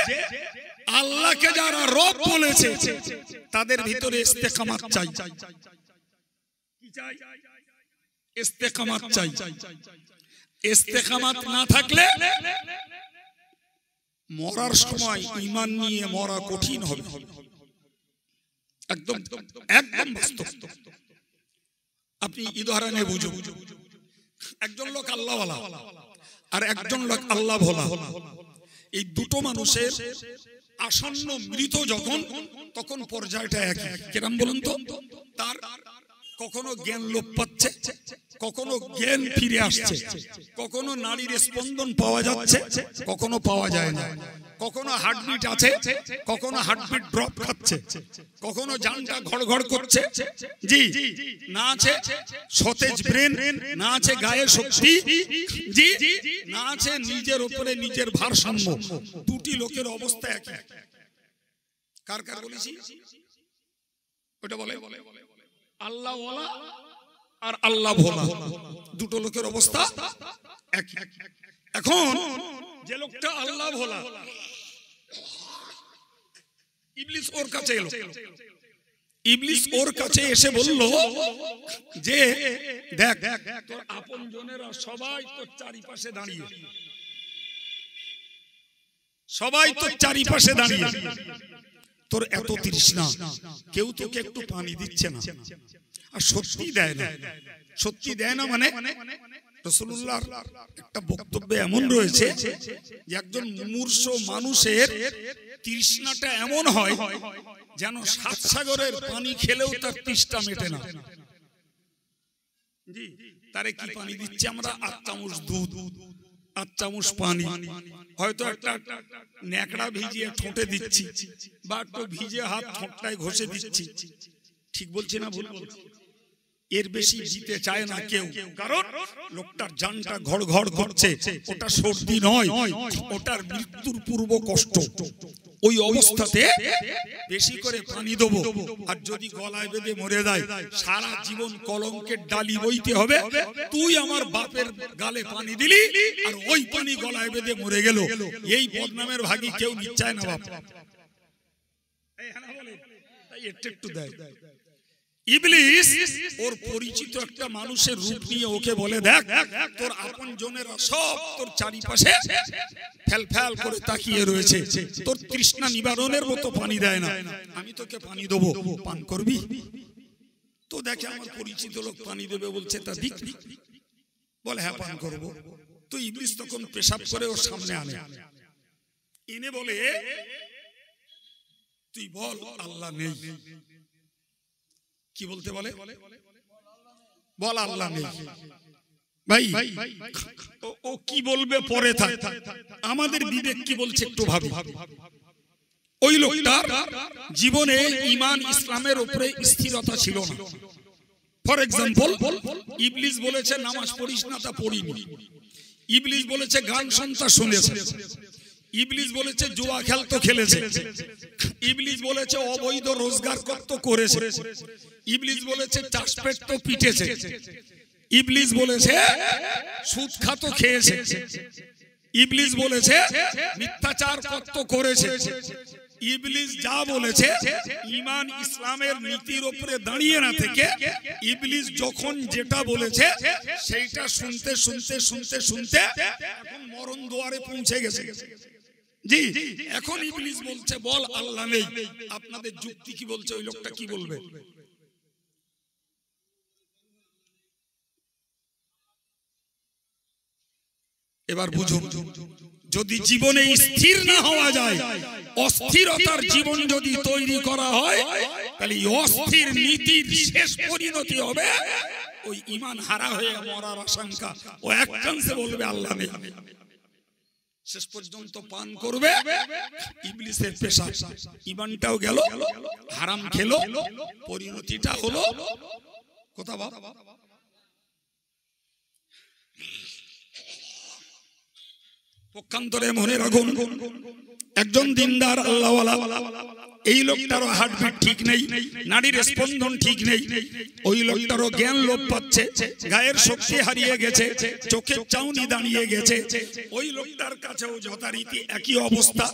A: আল্লাহকে যারা রব বলেছে তাদের ভিতরে ইস্তেকামাত চাই। ইস্তেকামাত চাই। ইস্তেকামাত না থাকলে মরার সময় ঈমান নিয়ে মরা কঠিন হবে, একদম একদম বাস্তব। আপনি উদাহরণে বুঝুন, একজন লোক আল্লাহওয়ালা আর একজন লোক আল্লাহ ভোলা, এই দুটো মানুষের আসন্ন মৃত যখন, তখন পর্যায়টা একই। কিরম বলুন তো? তার কখনো জ্ঞান লোপ পাচ্ছে, কখনো জ্ঞান ফিরে আসছে, কখনো নারীর স্পন্দন পাওয়া যাচ্ছে, কখনো পাওয়া যায় না, কখনো হার্টবিট আছে, কখনো হার্টবিট ড্রপ খাচ্ছে, কখনো জানটা ঘড়ঘড় করছে, জি না আছে সতেজ ব্রেন, না আছে গায়ে শক্তি, জি না আছে নিজের উপরে নিজের ভারসাম্য। দুটি লোকের অবস্থা একই। কার কার বলেছি? ওটা বলে আল্লাহ ওয়ালা আর আল্লাহ ভোলা, দুটো লোকের অবস্থা একই। এখন যে লোকটা আল্লাহ ভোলা, ইবলিস ওর কাছে এলো। ইবলিস ওর কাছে এসে বলল যে দেখ, তোর আপনজনেরা সবাই তোর চারিপাশে দাঁড়িয়ে, সবাই তোর চারিপাশে দাঁড়িয়ে, তোর এত তৃষ্ণা, কেউ তোকে একটু পানি দিচ্ছে না, আর সত্যি দেয় না। সত্যি দেয় না মানে রাসূলুল্লাহর একটা বক্তব্য এমন রয়েছে যে একজন মুমূর্ষ মানুষের তৃষ্ণাটা এমন হয় যেন সাত সাগরের পানি খেলেও তার তৃষ্ণা মেটে না। জি, তারে কি পানি দিচ্ছে আমরা? 8 চামচ দুধ, 8 চামচ পানি, হয়তো একটা ন্যাকড়া ভিজিয়ে ঠোঁটে দিচ্ছি, বা একটু ভিজে হাত ঠোঁটটায় ঘষে দিচ্ছি। ঠিক বলছি না ভুল বলছি? এর বেশি দিতে চায় না কেউ, কারণ লোকটার জানটা ঘড়ঘড় করছে। ওটা সর্দি নয়, ওটার মৃত্যুর পূর্ব কষ্ট। ওই অবস্থাতে বেশি করে পানি দেবো, আর যদি গলায় বেঁধে মরে যায় সারা জীবন কলঙ্কের ডালি বইতে হবে। তুই আমার বাপের গালে পানি দিলি আর ওই পানি গলায় বেঁধে মরে গেল, এই বদনামের ভাগী কেউ নিচ্ছায় না বাপ। তাই একটু দেয়। ইবলিস ওর পরিচিত একটা মানুষের রূপ নিয়ে ওকে বলে, দেখ তোর আপনজনেরা সব তোর চারিপাশে ফেল ফেল করে তাকিয়ে রয়েছে, তোর তৃষ্ণা নিবারণের মতো পানি দেয় না, আমি তোকে পানি দেবো, পান করবি? তো দেখে আমার পরিচিত লোক পানি দেবে বলছে, তা দিক, বলে হ্যাঁ পান করবো। তো ইবলিস তখন পেশাব করে ওর সামনে আনে, এনে বলে, তুই বল আল্লাহ নেই। কি বলতে বলে? বল আল্লাহ নেই। ভাই ও কি বলবে পরে থাক, আমাদের বিবেক কি বলছে একটু ভাবি। ওই লোকটার জীবনে ঈমান ইসলামের উপরে স্থিরতা ছিল না। ফর এক্সাম্পল, ইবলিস বলেছে নামাজ পড়িস না, তা পড়িনি। ইবলিস বলেছে গান শুনতা শুনেছে। ইবলিস বলেছে জুয়া খেলতো খেলেছে। ইবলিস বলেছে অবৈধ রোজগার করতো করেছে। ইবলিস বলেছে চাষপেট তো পিটেছে। ইবলিস বলেছে সুদ খাতো খেয়েছে। ইবলিস বলেছে মিথ্যাচার করতো করেছে। ইবলিস যা বলেছে ঈমান ইসলামের নীতির উপরে দাঁড়িয়ে না থেকে ইবলিস যখন যেটা বলেছে সেইটা শুনতে শুনতে শুনতে শুনতে এখন মরণ দুয়ারে পৌঁছে গেছে। জি, এখন ইবলিস বলছে বল আল্লাহ নেই। আপনাদের যুক্তি কি বলছে? ওই লোকটা কি বলবে? এবার বুঝুন, যদি জীবনে স্থির না হওয়া যায়, অস্থিরতার জীবন যদি তৈরি করা হয়, তাহলে অস্থির নীতির শেষ পরিণতি হবে ওই ঈমান হারা হয়ে মরার আশঙ্কা। ও এক চান্সে বলবে আল্লাহ নেই, শেষ পর্যন্ত পান করবে ইবলিসের পেশা। ঈমানটাও গেল, হারাম খেলো, পরিণতিটা হলো কথা বাবা। পক্ষান্তরে মনে রাখুন, একজন দিনদার আল্লাহওয়ালা এই লোকটারও হার্টবিট ঠিক নেই, নাড়ির স্পন্দন ঠিক নেই, ওই লোকটারও জ্ঞান লোপ পাচ্ছে, গায়ের শক্তি হারিয়ে গেছে, চোখের চাউনি দাঁড়িয়ে গেছে, ওই লোকটার কাছেও যথারীতি একই অবস্থা,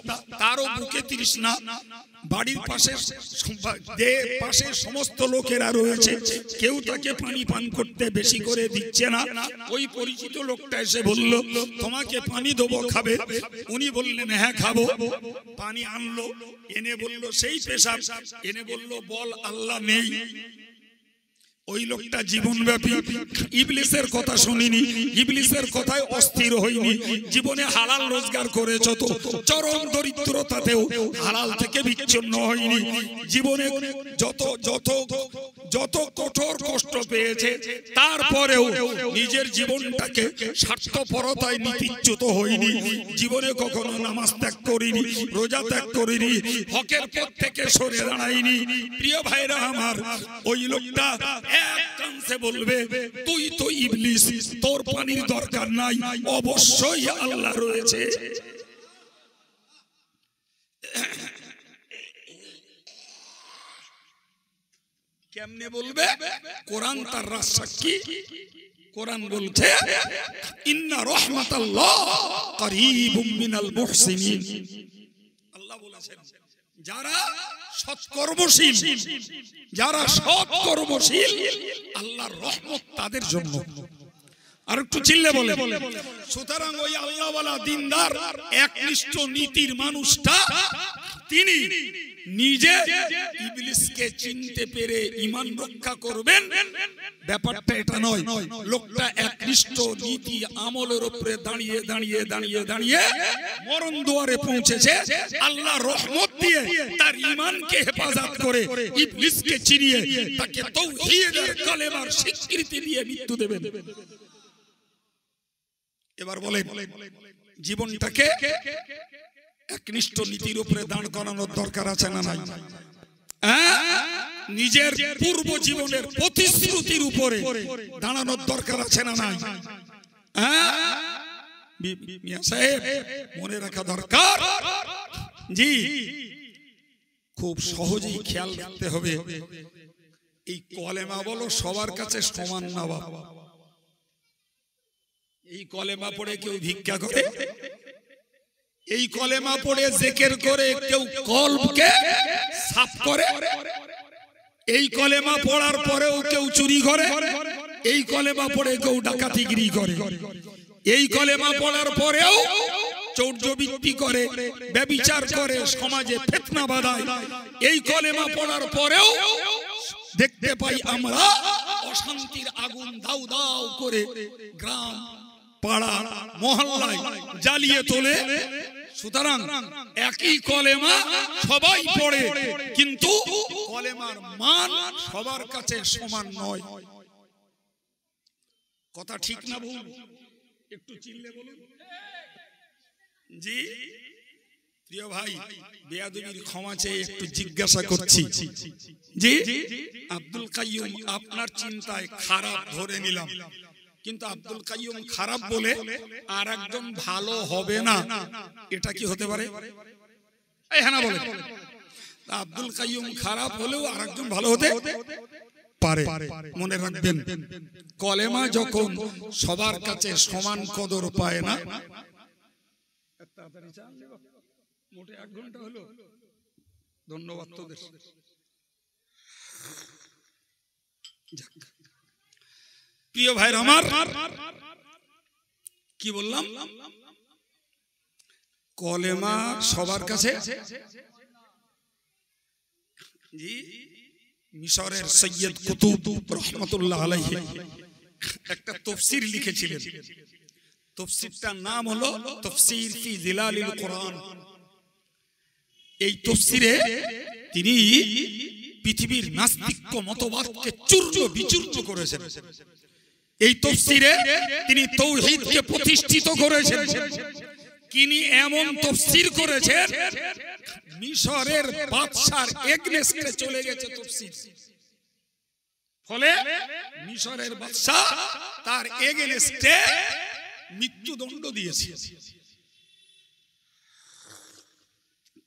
A: তারও বুকে তৃষ্ণা, বাড়ির পাশে সমস্ত লোকেরা রয়েছে, কেউ তাকে পানি পান করতে বেশি করে দিচ্ছে না। ওই পরিচিত লোকটা এসে বলল, তোমাকে পানি দেবো, খাবে? উনি বললেন হ্যাঁ খাবো। পানি আনলো, এনে বলল সেই পেশাব, এনে বলল বল আল্লাহ নেই। ওই লোকটা জীবনব্যাপী ইবলিসের কথা শুনিনি, ইবলিসের কথায় অস্থির হয়নি, জীবনে হালাল রোজগার করেছ তো, চরম দরিদ্রতাতেও হালাল থেকে বিচ্ছিন্ন হয়নি, জীবনে যত যত যত কঠোর কষ্ট পেয়েছে তারপরেও নিজের জীবনটাকে স্বার্থপরতায় নীতিচ্যুত হয়নি, জীবনে কখনো নামাজ ত্যাগ করিনি, রোজা ত্যাগ করিনি, হকের পথ থেকে সরে দাঁড়াইনি। প্রিয় ভাইরা আমার, ওই লোকটা এক কানসে বলবে, তুই তো ইবলিস, তোর পানির দরকার নাই, অবশ্যই আল্লাহ রয়েছে। কেমনে বলবে? কোরআন তার সাক্ষী। কোরআন বলছে, ইন্না রাহমাতাল্লাহ করিবুম মিনাল মুহসিনিন। আল্লাহ বলেছেন, যারা সৎকর্মশীল, যারা সৎকর্মশীল, আল্লাহর রহমত তাদের জন্য। আর একটু চিল্লে বলে। সুতরাং ওই আল্লাহওয়ালা দিনদার একনিষ্ঠ নীতির মানুষটা তিনি নিজে ইবলিসকে চিনতে পেরে ঈমান রক্ষা করবেন, ব্যাপারটা এটা নয়। লোকটা একনিষ্ঠ নীতি আমলের উপরে দাঁড়িয়ে দাঁড়িয়ে দাঁড়িয়ে দাঁড়িয়ে মরণ দুয়ারে পৌঁছেছে, আল্লাহ রহমত দিয়ে তার ঈমানকে হেফাজত করে ইবলিসকে চিনিয়ে তাকে তাওহীদের কালেমার স্বীকৃতি দিয়ে মৃত্যু দেবেন। এবার বলে, জীবনটাকে একনিষ্ঠ নীতির উপরে দাঁড় করানোর দরকার আছে না নাই? নিজের পূর্ব জীবনের প্রতিশ্রুতির উপরে দাঁড়ানোর দরকার আছে না নাই? মিয়া সাহেব, মনে রাখা দরকার, জি, খুব সহজেই খেয়াল রাখতে হবে। এই কলেমা বলো সবার কাছে সমান না বাবা। এই কলেমা পড়ে কেউ ভিক্ষা করে, এই কলেমা পড়ে জিকির করে কেউ কলবকে সাফ করে, এই কলেমা পড়ার পরেও কেউ চুরি করে, এই কলেমা পড়ে কেউ ডাকাতিগিরি করে, এই কলেমা পড়ার পরেও চৌর্যবৃত্তি করে, ব্যভিচার করে, সমাজে ফিতনা বাঁধায়। এই কলেমা পড়ার পরেও দেখতে পাই আমরা অশান্তির আগুন দাউ দাউ করে গ্রাম, পাড়া, মহল্লায় জ্বালিয়ে তোলে। সুতরাং একই কলেমা সবাই পড়ে, কিন্তু কলেমার মান সবার কাছে সমান নয়। কথা ঠিক না ভুল? একটু চিল্লে বলুন। জি প্রিয় ভাই, বেয়াদবির ক্ষমা চেয়ে একটু জিজ্ঞাসা করছি, জি আব্দুল কাইয়ুম আপনার চিন্তায় খারাপ ধরে নিলাম, কিন্তু আব্দুল কাইয়ুম খারাপ বলে আর একজন ভালো হবে না, এটা কি হতে পারে? হ্যাঁ না বলে, আব্দুল কাইয়ুম খারাপ হলেও আর একজন ভালো হতে পারে। মনে রাখবেন, কলেমা যখন সবার কাছে সমান কদর পায় না, মোটে 1 ঘন্টা হলো, ধন্যবাদ তোদের। প্রিয় ভাইরা আমার, কি বললাম? কলেমা সবার কাছে, জি মিশরের সৈয়দ কুতুব রহমাতুল্লাহ আলাইহি একটা তাফসীর লিখেছিলেন। তাফসীরটার নাম হলো তাফসীর ফি জিলালিল কুরআন। এই তাফসীরে তিনি পৃথিবীর নাস্তিক্য মতবাদকে চূর্ণ বিচূর্ণ করেছেন। এই তাফসীরে তিনি তাওহীদকে প্রতিষ্ঠিত করেছেন। তিনি এমন তাফসীর করেছেন, মিশরের বাদশার এগনেস্টে চলে গেছে তাফসীর। ফলে মিশরের বাদশা তার এগনেস্টে মৃত্যুদণ্ড দিয়েছে।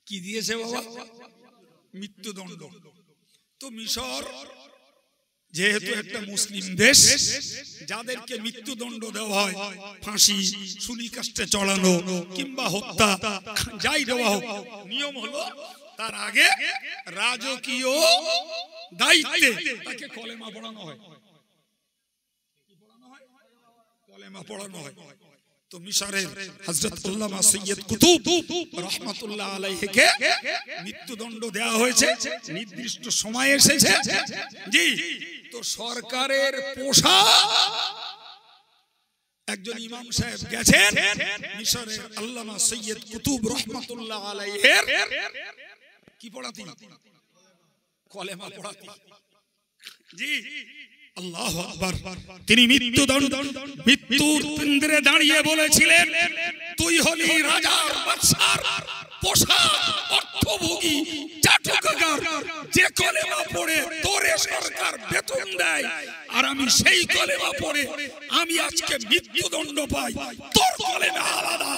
A: কি দিয়েছে বাবা? মৃত্যুদণ্ড। তো মিশর যেহেতু একটা মুসলিম দেশ, যাদেরকে মৃত্যুদণ্ড দেওয়া হয়, ফাঁসি, সুলি কাস্টে চড়ানো কিংবা হত্যা, যাই দেওয়া হোক, নিয়ম হলো তার আগে রাজকীয় দায়িত্বে তাকে কলেমা পড়ানো হয়। কলেমা পড়ানো হয়। তো মিশরের হযরত আল্লামা সৈয়দ কুতুব রাহমাতুল্লাহ আলাইহিকে মৃত্যুদণ্ড দেওয়া হয়েছে, নির্দিষ্ট সময় এসেছে। জি, তো সরকারের পোষা একজন ইমাম সাহেব গেছেন মিশরের আল্লামা সৈয়দ কুতুব রাহমাতুল্লাহ আলাইহির কি পড়াতে? কলেমা পড়াতে। জি, আল্লাহু আকবার। তিনি মৃত্যুর কেন্দ্রে দাঁড়িয়ে বলেছিলেন, তুই হলি রাজার বাদশার পোষা অর্থভোগী চাটুকার, যে কলেমা পড়ে তোরে সরকার বেতন দেয়, আর আমি সেই কলেমা পড়ে আমি আজকে মৃত্যুদণ্ড পাই। তোর কলেমা আলাদা,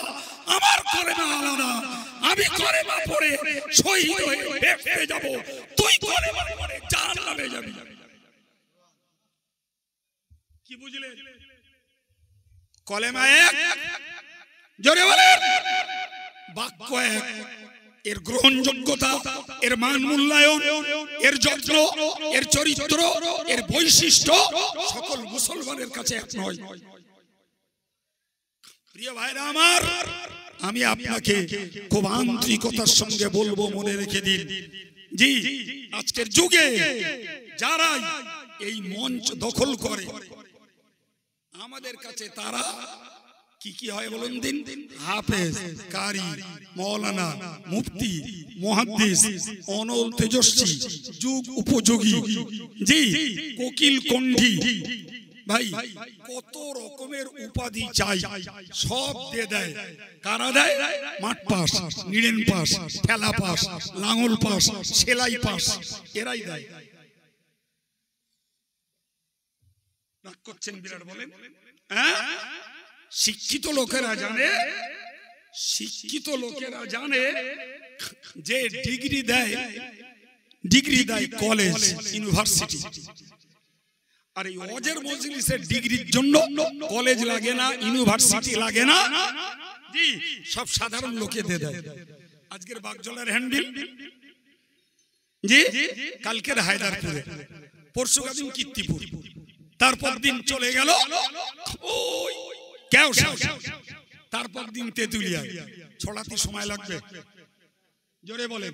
A: আমার কলেমা আলাদা। আমি কলেমা পড়ে শহীদ হয়ে বেঁচে যাব, তুই কলেমা পড়ে জাহান্নামে যাবি। কি বুঝলেন? কলেমা এক, জোরে বলেন, বাক্য এক। এর গ্রহণযোগ্যতা, এর মান মূল্যায়ন, এর যত্ন, এর চরিত্র, এর বৈশিষ্ট্য সকল মুসলমানের কাছে এক নয়। প্রিয় ভাইরা আমার, আমি আপনাকে খুব আন্তরিকতার সঙ্গে বলবো, মনে রেখে দিন। জি, আজকের যুগে যারা এই মঞ্চ দখল করে আমাদের কাছে, তারা কি কি হয় বলুন দিন? হাফেজ, কারি, মাওলানা, মুফতি, মুহাদ্দিস, অনল তেজস্বী, যুগ উপযোগী, জি, কোকিল কণ্ঠী, ভাই কত রকমের উপাধি চাই, সব দিয়ে দেয়। কারা দেয়? মাঠ পাস, নিড়েন পাস, ঠেলা পাস, লাঙল পাস, সেলাই পাস, এরাই দেয়। রাগ করছেন বিরাট বলেন? হ্যাঁ, শিক্ষিত লোকেরা জানে, শিক্ষিত লোকেরা জানে যে ডিগ্রি দেয় কলেজ, ইউনিভার্সিটি। আর এই ওয়াজের মজলিসের ডিগ্রির জন্য কলেজ লাগে না, ইউনিভার্সিটি লাগে না। জি, সব সাধারণ লোকে দিয়ে দেয়। আজকের বাগজলের হ্যান্ডেল, জি, কালকের হায়দারপুরে, পরশু দিন কীর্তিপুর, তারপর দিন চলে গেল ওই কেওসা, তারপর দিন তেতুলিয়া। ছড়াতে সময় লাগবে, জোরে বলে।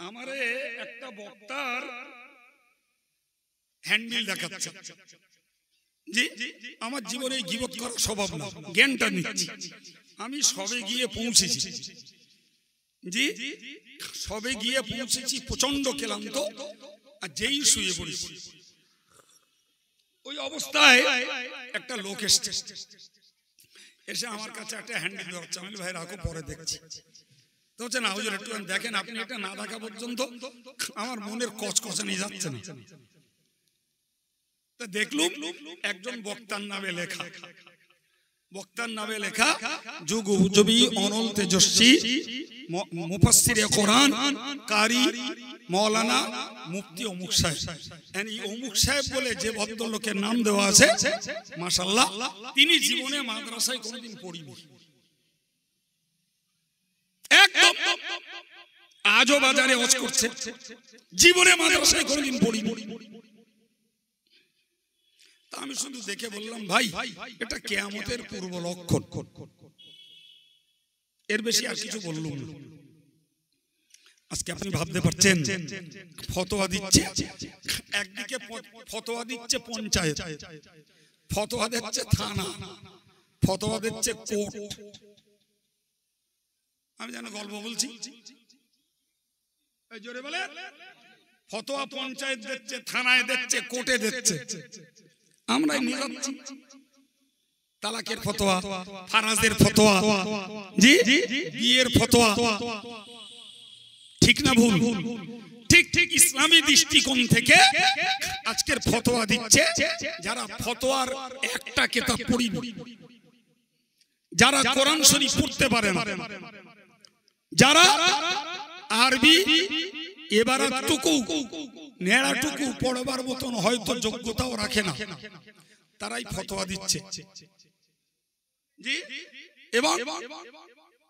A: আমারে একটা বক্তার হ্যান্ডেল দেখাচ্ছে। জি, আমার জীবনে গীবত করার স্বভাব না, জ্ঞানটা নিচ্ছি। আমি সবে গিয়ে পৌঁছেছি, জি, সবে গিয়ে পৌঁছেছি, প্রচন্ড ক্লান্ত, আর যেই শুয়ে পড়েছি ওই অবস্থায় একটা লোক এসে আমার কাছে একটা হ্যান্ডেল ধরছে। আমি ভাই রাখো, পরে দেখছি। তো হচ্ছে না হুজুর, একটু দেখেন, আপনি এটা না দেখা পর্যন্ত আমার মনের কচকচানি যাচ্ছে না। তা দেখলুম একজন বক্তার নামে লেখা, বক্তার নামে লেখা যুগ উপযোগী অনল তেজস্বী মুফাসসিরে কোরআন, কারি, মাওলানা, মুফতি অমুক সাহেব। এই অমুক সাহেব বলে যে ভদ্রলোকের নাম দেওয়া আছে, মাশাআল্লাহ, তিনি জীবনে মাদ্রাসায় কোনোদিন পড়িনি, একদম আজও বাজারে ওয়াজ করছে, জীবনে মাদ্রাসায় কোনোদিন পড়িনি। তা আমি শুধু দেখে বললাম, ভাই এটা কিয়ামতের পূর্ব লক্ষণ, এর বেশি আর কিছু বললাম না। আজকে আপনি ভাবতে পারছেন, ফতোয়া দিচ্ছে, একদিকে ফতোয়া দিচ্ছে পঞ্চায়েত, ফতোয়া দিচ্ছে থানা, ফতোয়া দিচ্ছে কোর্ট। আমি যেন গল্প বলছি, জোরে বলে। ফতোয়া পঞ্চায়েত দিচ্ছে, থানায় দিচ্ছে, কোর্টে দিচ্ছে, আমরা নিয়ে যাচ্ছি। তালাকের ফতোয়া, ফারাজের ফতোয়া, জি, বিয়ের ফতোয়া, ঠিক না ভুল? ঠিক ঠিক ইসলামী দৃষ্টিকোণ থেকে আজকের ফতোয়া দিচ্ছে যারা ফতোয়ার একটা কিতাব পড়িনি, যারা কোরআন শরীফ পড়তে পারে না, যারা আরবি এবার টুকু নেড়াটুকু পড়বার মতন হয়তো যোগ্যতাও রাখে না, তারাই ফতোয়া দিচ্ছে জি, এবং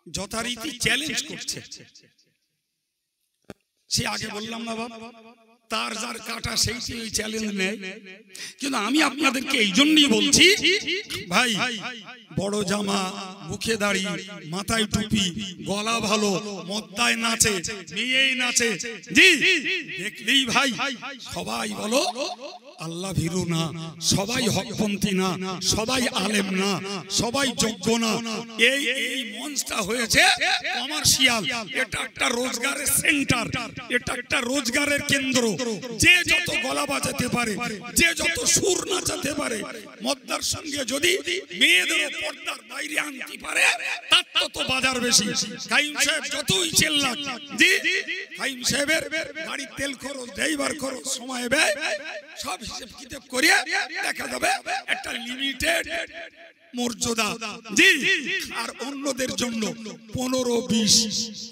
A: যথারীতি চ্যালেঞ্জ করছে। সে আগে বললাম না বাবা, তার যার কাটা সেই ওই চ্যালেঞ্জ নেয়। কিন্তু আমি আপনাদেরকে এই জন্যই বলছি ভাই, বড় জামা, মুখে দাড়ি, মাথায় টুপি, গলা ভালো, মদ্দায় নাচে, নিয়েই নাচে জি, দেখলেই ভাই সবাই বলো আল্লাহ ভীরু না, সবাই হকপন্থী না, সবাই আলেম না, সবাই যোগ্য না। এই মঞ্চটা হয়েছে কমার্শিয়াল, এটা একটা রোজগারের সেন্টার, এটা একটা রোজগারের কেন্দ্র। যে যত গলা বাজাতে পারে, যে যত সুর নাচাতে পারে, মদ্দার সঙ্গে যদি মেয়েদের পর্দার বাইরে আনতে পারে, তার তত বাজার বেশি। কাইম সাহেব যতই চেল্লাক জি, কাইম সাহেবের গাড়ির তেল খরচ, ড্রাইভার খরচ, সময় ব্যয় সব হিসেব কিতাব করিয়া দেখা যাবে একটা লিমিটেড মর্যাদা জি। আর অন্যদের জন্য 15-20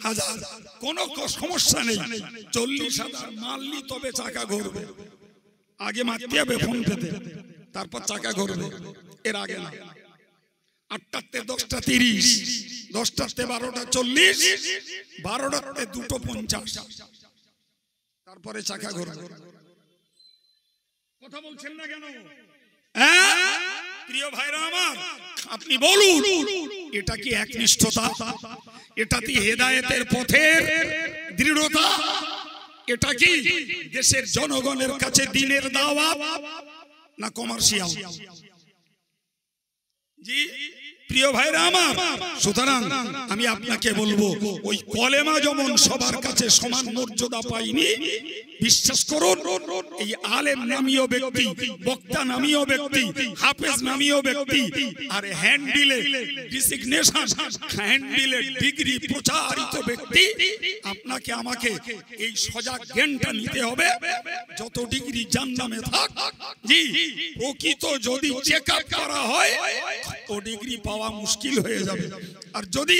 A: হাজার কোনো সমস্যা নেই, 40,000 মারলি তবে চাকা ঘুরবে। আগে মারতে হবে ফোন পেতে, তারপর চাকা ঘুরবে, এর আগে না। 8টাতে 10টা 30, 10টাতে 12টা 40, 12টাতে 2টো 50, তারপরে চাকা ঘুরবে। কথা বলছেন না কেন? প্রিয় ভাইরা আমার, আপনি বলুন এটা কি একনিষ্ঠতা? এটা কি হেদায়েতের পথের দৃঢ়তা? এটা কি দেশের জনগণের কাছে দ্বীনের দাওয়াত না কমার্শিয়াল? জি প্রিয় ভাইরা আমার, সুতরাং আমি আপনাকে বলবো ওই কলেমা যেমন সবার কাছে সমান মর্যাদা পায়নি, বিশ্বাস করুন এই আলেম নামীয় ব্যক্তি, বক্তা নামীয় ব্যক্তি, হাফেজ নামীয় ব্যক্তি আর হ্যান্ডবিলে ডিসিগনেশন, হ্যান্ডবিলে ডিগ্রি প্রচারিত ব্যক্তি, আপনাকে আমাকে এই সজাগ জ্ঞানটা নিতে হবে। যত ডিগ্রি জান্নামে থাক জি, প্রকৃত যদি চেক আপ করা হয় ও ডিগ্রি পাওয়া মুশকিল হয়ে যাবে। আর যদি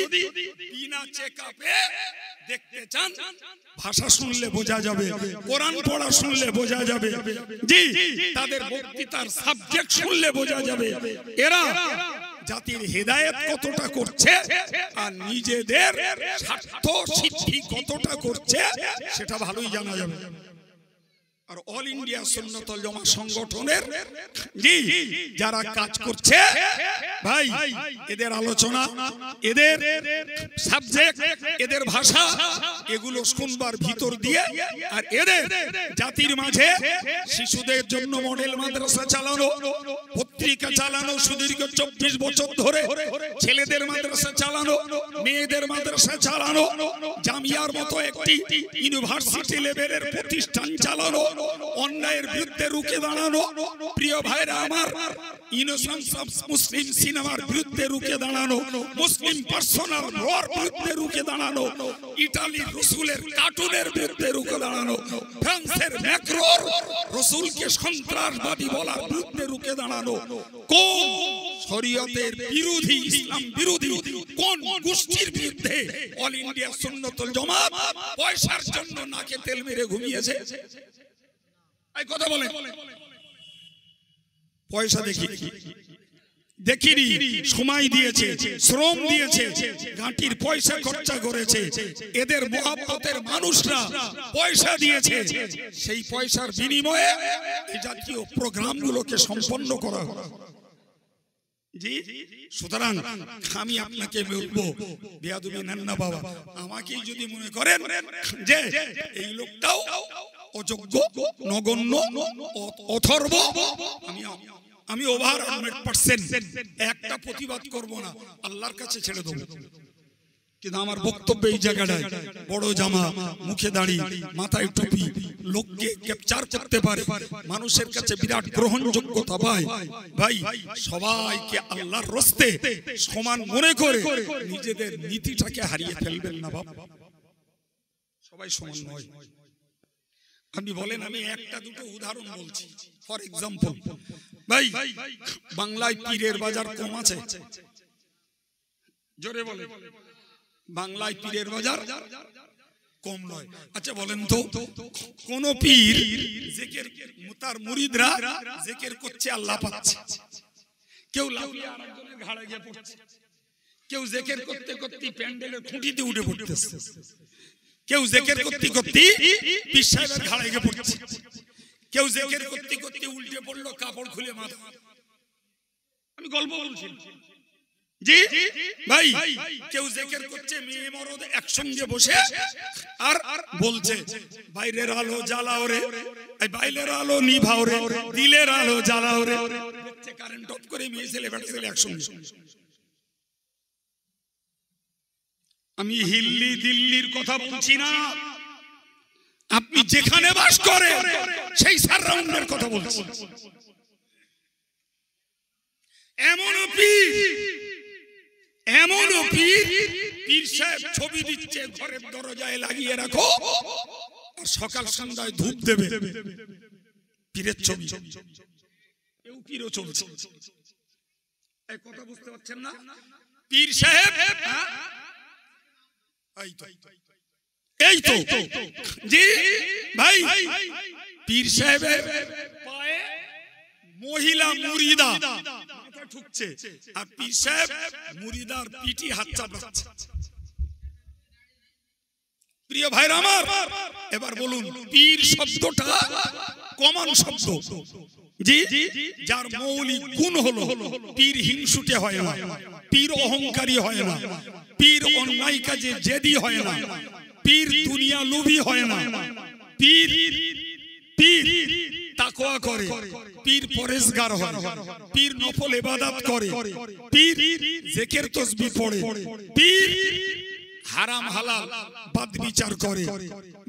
A: বিনা চেক আপে দেখতে চান, ভাষা শুনলে বোঝা যাবে, কোরআন পড়া শুনলে বোঝা যাবে জি, তাদের বক্তৃতার সাবজেক্ট শুনলে বোঝা যাবে এরা জাতির হেদায়েত কতটা করছে আর নিজেদের স্বার্থ সিদ্ধি কতটা করছে সেটা ভালোই জানা যাবে। আর অল ইন্ডিয়া সুন্নাত ওয়াল জামাত সংগঠনের জি যারা কাজ করছে ভাই, এদের আলোচনা, এদের সাবজেক্ট, এদের ভাষা, এগুলো শুনবার ভিতর দিয়ে আর এদের জাতির মাঝে শিশুদের জন্য মডেল মাদ্রাসা চালানো, পত্রিকা চালানো সুদীর্ঘ 24 বছর ধরে, ছেলেদের মাদ্রাসা চালানো, মেয়েদের মাদ্রাসা চালানো, জামিয়ার মতো একটি ইউনিভার্সিটি লেভেলের প্রতিষ্ঠান চালানো, অন্যায়ের বিরুদ্ধে রুখে দাঁড়ানো, প্রিয় ভাইরা আমার, ইনোসেন্স অফ মুসলিম সিনেমার বিরুদ্ধে রুখে দাঁড়ানো, মুসলিম পার্সোনাল লর বিরুদ্ধে রুখে দাঁড়ানো, ইটালির রসুলের কার্টুনের বিরুদ্ধে রুখে দাঁড়ানো, ফ্রান্সের ম্যাক্রোর রসুলকে সন্ত্রাসবাদী বলার বিরুদ্ধে রুখে দাঁড়ানো, কোন শরীয়তের বিরোধী, ইসলাম বিরোধী কোন গোষ্ঠীর বিরুদ্ধে অল ইন্ডিয়া সুন্নাত ওয়াল জামাত পয়সার জন্য নাকে তেল মেরে ঘুমিয়েছে? এই কথা বলেন, পয়সা দেখিনি, সময় দিয়েছে, শ্রম দিয়েছে, ঘাটির পয়সা খরচা করেছে, এদের মহব্বতের মানুষরা পয়সা দিয়েছে, সেই পয়সার বিনিময়ে এই জাতীয় প্রোগ্রামগুলোকে সম্পন্ন করা হয় জি। সুতরাং আমি আপনাকে বলবো বেয়াদবি নেন না বাবা, আমাকেই যদি মনে করেন যে এই লোকটাও অযোগ্য, নগণ্য, অথর্ব, আমি ওভার 100% একটা প্রতিবাদ করব না, আল্লাহর কাছে ছেড়ে দেবো। কিন্তু আমার বক্তব্য এই জায়গাটায়, বড় জামা, মুখে দাড়ি, মাথায় টুপি, লোককে ক্যাপচার করতে পারে, মানুষের কাছে বিরাট গ্রহণযোগ্যতা পায় ভাই, সবাইকে আল্লাহর রাস্তে সমান মনে করে নিজেদের নীতিটাকে হারিয়ে ফেলবেন না বাবা, সবাই সমান নয়। আপনি বলেন, আমি একটা দুটো উদাহরণ বলছি। ফর এক্সাম্পল ভাই, বাংলায় পীরের বাজার কম আছে? জোরে বলে, বাংলায় পীরের বাজার কম নয়। আচ্ছা বলেন তো, কোন পীর জিকির তার মুরিদরা জিকির করছে আল্লাহ পাচ্ছে, কেউ লাফিয়ে আরেকজনের ঘাড়ে গিয়ে পড়ছে, কেউ জিকির করতে করতে প্যান্ডেলের খুঁটিতে উঠে পড়তেছে, কেউ জিকির করতে করতে পীর সাহেবের ঘাড়ে গিয়ে পড়ছে, কেউ জিকির করতে করতে উল্টে পড়লো কাপড় খুলে মাথা। আমি গল্প বলছি জি ভাই, কেউ জিকির করছে মেয়ে মরদ একসঙ্গে বসে আর বলছে বাইরের আলো জ্বালাও রে, বাইরের আলো নিভাও রে, দিলের আলো জ্বালাও রে, দেখছে কারেন্ট অফ করে মেয়ে ছেলে বেটা ছেলে একসঙ্গে। আমি হিল্লি দিল্লির কথা বলছি না, আপনি যেখানে বাস করেন সেই সারাউন্ডের কথা বলছি। এমন পীর পীর সাহেব ছবি দিচ্ছে ঘরের দরজায় লাগিয়ে রাখো, আর সকাল সন্ধ্যায় ধূপ দেবে পীরের ছবি, এও পীরও চলছে। এই কথা বুঝতে পারছেন না? পীর সাহেব এই তো জি ভাই, পীর সাহেবের পায়ে মহিলা মুরিদা মাথা ঠুকছে, আর পীর সাহেব মুরিদার পিঠে হাত চাপড়াচ্ছে। প্রিয় ভাইরা আমার, এবার বলুন পীর শব্দটা কমন শব্দ জি, যার মৌলিক গুণ হলো পীর হিংসুটে হয় না, পীর অহংকারী হয় না, পীর অন্যায় কাজে জেদি হয় না, পীর দুনিয়া লোভী হয় না, পীর পীর তাকওয়া করে, পীর পরেশগার হয়, পীর নফল ইবাদত করে, পীর জিকির তাসবিহ পড়ে, পীর হারাম হালাল বাদ বিচার করে।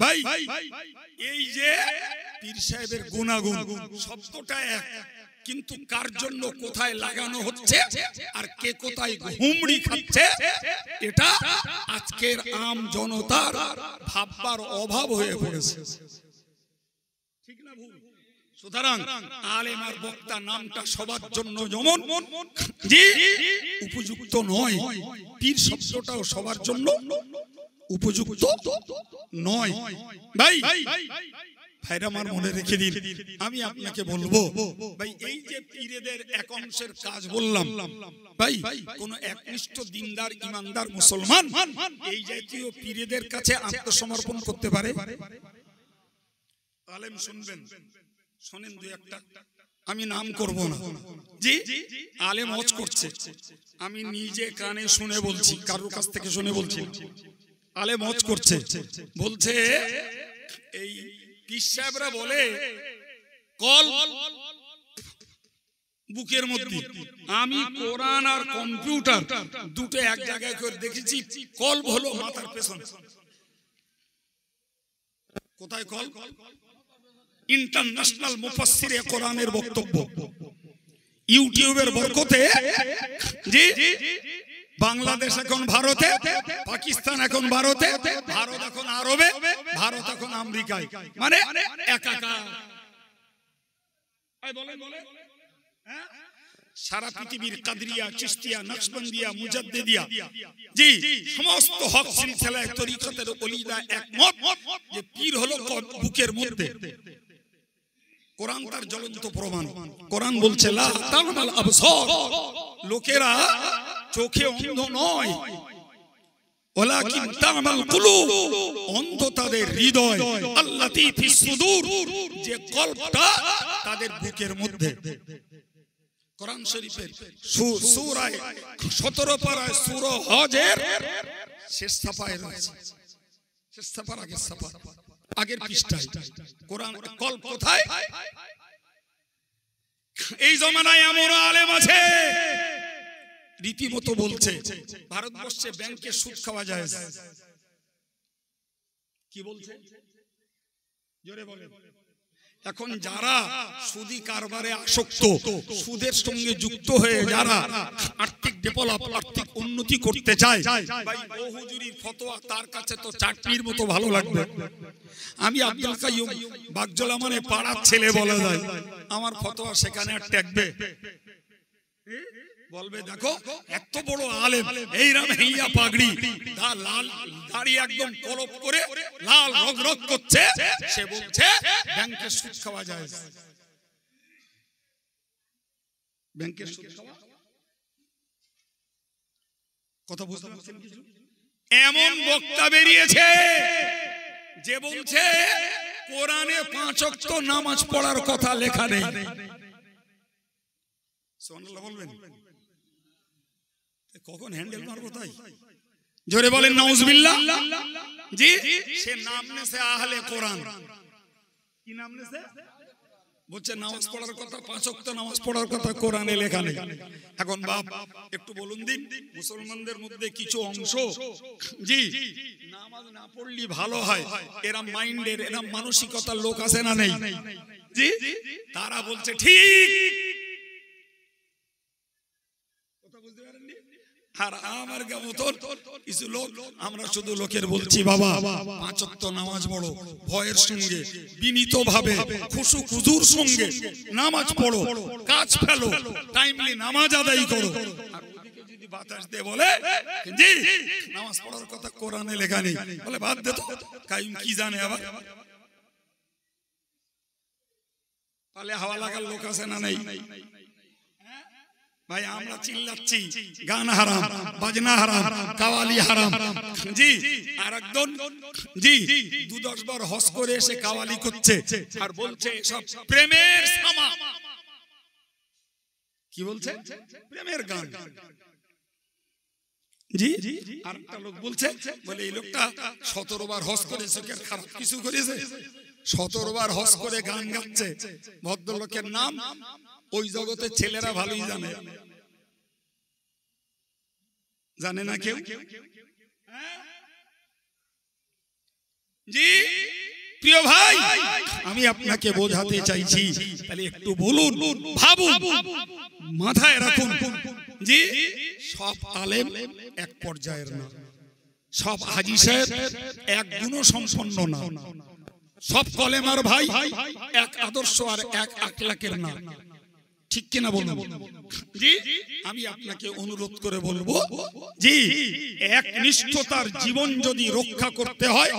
A: ভাই এই যে পীর সাহেবের গুণাগুণ শব্দটা এক, কিন্তু কার জন্য কোথায় লাগানো হচ্ছে আর কে কোথায় ঘুমড়ি খাচ্ছে এটা আজকের আম জনতার ভাববার অভাব হয়ে পড়েছে। ঠিক না ভুল? সুতরাং আলেম আর বক্তা নামটা সবার জন্য যেমন জি উপযুক্ত নয়, পীর শব্দটাও সবার জন্য উপযুক্ত নয়। ভাই ভাইরা আমার মনে রেখে দিন, আমি আপনাকে বলবো ভাই, এই যে পীরেদের এক অংশের কাজ বললাম, ভাই কোন একনিষ্ঠ দিনদার ইমানদার মুসলমান এই জাতীয় পীরেদের কাছে আত্মসমর্পণ করতে পারে? আলেম শুনবেন, শোনেন দুই একটা, আমি নাম করব না জি, আলেম ওয়াজ করছে, আমি নিজে কানে শুনে বলছি, কারোর কাছ থেকে শুনে বলছি। আলেম ওয়াজ করছে, বলছে এই পীর সাহেবরা বলে কল বুকের মধ্যে, আমি কোরআন আর কম্পিউটার দুটো এক জায়গায় করে দেখেছি, কল হলো মাথার পেছনে। কোথায় কল? ইন্টারন্যাশনাল মুফাসসিরে কোরআনের বক্তব্য, ইউটিউবের বরকতে জি, বাংলাদেশ এখন ভারতে, পাকিস্তান এখন ভারতে, ভারত এখন আরবে, ভারত এখন আমেরিকায়, মানে একাকার। সারা পৃথিবীর কাদরিয়া, চিশতিয়া, নকশবন্দিয়া, মুজাদ্দিদিয়া জি সমস্ত হক সিলসিলায় তরিকতের ওলিরা একমত যে পীর হলো বুকের মধ্যে। কোরআন তার জ্বলন্ত প্রমাণ। কোরআন বলছে লা তা'মাল আবসার, লোকেরা চোখে অন্ধ নয়, ওয়ালাকিন তা'মাল কুলুব, অন্ধ তাদের হৃদয়, আল্লাতী ফিস সুদূর, যে কল্পটা তাদের বুকের মধ্যে। কোরআন শরীফের সূরা 17 পারায় সূরা হজের শেষ সাফায় রয়েছে, শেষ সাফার আগের সাফা, আগের পৃষ্ঠায় কোরআন কল্প কোথায়? এই জমানায় এমন আলেম আছে রীতিমতো বলছে ভারতবর্ষে ব্যাংকে সুদ খাওয়া যায়। কি বলছে? জোরে বলেন। এখন যারা সুদী কারবারে আসক্ত, সুদের সঙ্গে যুক্ত হয়ে যারা আর্থিক ডেভেলপ, আর্থিক উন্নতি করতে চায়, ভাই ও হুজুরির ফতোয়া তার কাছে তো চাটনির মতো ভালো লাগবে। আমি আব্দুল কাইয়ুম বাগজলা মানে পাড়ার ছেলে বলা যায়, আমার ফতোয়া সেখানে আর টেকবে? বলবে দেখো এত বড় আলেম, এই রাম হেইয়া পাগড়ি, আর লাল দাড়ি একদম কলপ করে লাল রগরগ করছে, সে বলছে ব্যাংকের সুদ খাওয়া যায়। ব্যাংকের সুদ খাওয়া কথা বুঝতে পারছেন কিছু? এমন বক্তা বেরিয়েছে যে বলছে কোরআনে 5 ওয়াক্ত নামাজ পড়ার কথা লেখা নেই। সুবহানাল্লাহ বলবেন? কখন হ্যান্ডেল মারবো তাই জোরে বলেন নাউজুবিল্লাহ। জি, সে নাম নেছে আহলে কোরআন। কি নাম নেছে? বলছে নামাজ পড়ার কথা, 5 ওয়াক্ত নামাজ পড়ার কথা কোরআনে লেখা নেই। এখন বাপ একটু বলুন দিন, মুসলমানদের মধ্যে কিছু অংশ জি নামাজ না পড়লি ভালো হয়, এরা মাইন্ডের, এরা মানসিকতার লোক আছে না নেই? জি, তারা বলছে ঠিক। কথা বুঝতে পারেননি? আর আমার মতন কিছু লোক আমরা শুধু লোকের বলছি বাবা 5 ওয়াক্ত নামাজ পড়ো, ভয়ের সঙ্গে বিনীত ভাবে খুশু খুজুর সঙ্গে নামাজ পড়ো, কাজ ফেলো, টাইমলি নামাজ আদায় করো। আর ওদিকে যদি বাতাস দিয়ে বলে জি নামাজ পড়ার কথা কোরআনে লেখা নেই, বলে বাদ দে তো, কাইম কি জানে আবার। তাহলে হাওয়া লাগার লোক আছে না নেই? ভাই আমরা চিল্লাচ্ছি গান হারাম, বাজনা হারাম, কাওয়ালি হারাম। জি, আর একজন জি 2-10 বার হজ করে এসে কাওয়ালি করছে আর বলছে সব প্রেমের সামা। কি বলছে? প্রেমের গান। জি, আর একটা লোক বলছে, বলে এই লোকটা 17 বার হজ করেছে, কি খারাপ কিছু করেছে? 17 বার হজ করে গান গাচ্ছে। ভদ্রলোকের নাম ওই জগতের ছেলেরা ভালোই জানে, জানে না কেউ? জি প্রিয় ভাই, আমি আপনাকে বোঝাতে চাইছি, তাহলে একটু বলুন, ভাবুন, মাথায় রাখুন। জি, সব আলেম এক পর্যায়ের না, সব হাজী সাহেব এক গুণ সম্পন্ন না, সব কলেমার ভাই এক আদর্শ আর এক আখলাকের না। ঠিক কিনা বলুন? জি, আমি আপনাকে অনুরোধ করে বলবো, জি এক নিষ্ঠতার জীবন যদি রক্ষা করতে হয়,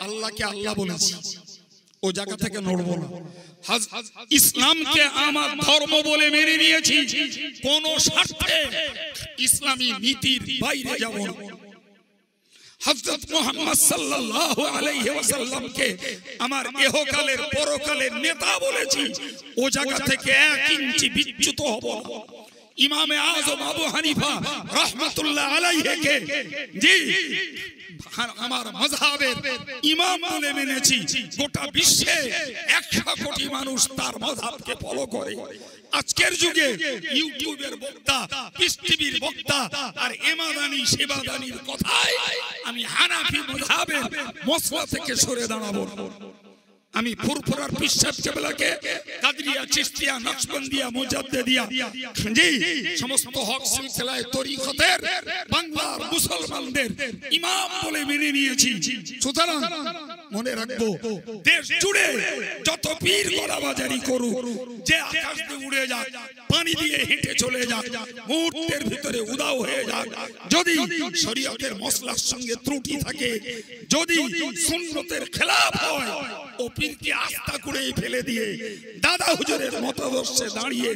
A: আল্লাহকে আল্লাহ বলেছি, ও জায়গা থেকে নড়বো না। ইসলামকে আমার ধর্ম বলে মেনে নিয়েছি, কোন স্বার্থে ইসলামী নীতির বাইরে যাব না। হযরত মুহাম্মদ সাল্লাল্লাহু আলাইহি ওয়াসাল্লামকে আমার ইহকালের পরকালের নেতা বলেছি, ও জায়গা থেকে 1 ইঞ্চি বিচ্যুত হব না। ইমামে আযম আবু হানিফা রাহমাতুল্লাহ আলাইহিকে জি আমার মাযহাবের ইমাম বলে মেনেছি। গোটা বিশ্বে 100 কোটি মানুষ তার মাযহাবকে ফলো করে। আজকের যুগে ইউটিউবের বক্তা, পিস টিভির বক্তা আর এমাদানি সেবাদানির কথায় আমি হানাফি মাযহাবের মসলা থেকে সরে দাঁড়াবো। আমি ফুরফুরার পীর সাহেব কেবলাকে কাদরিয়া, চিশতিয়া, নকশবন্দিয়া, মুজাদ্দিদিয়া জি সমস্ত হক সিলসিলায় তরিকতের বাংলার মুসলমানদের ইমাম বলে মেনে নিয়েছি। সুতরাং মনে রাখবো, দেশ জুড়ে যত পীর গলাবাজারি করুক, যে আকাশ দিয়ে উড়ে যাক, পানি দিয়ে হেঁটে চলে যাক, মুহূর্তের ভিতরে উদাও হয়ে যাক, যদি শরীয়তের মসলার সঙ্গে ত্রুটি থাকে, যদি সুন্নতের খেলাফ হয়, ও পীরকে আস্থা করে ফেলে দিয়ে দাদা হুজুরের মতাদর্শে দাঁড়িয়ে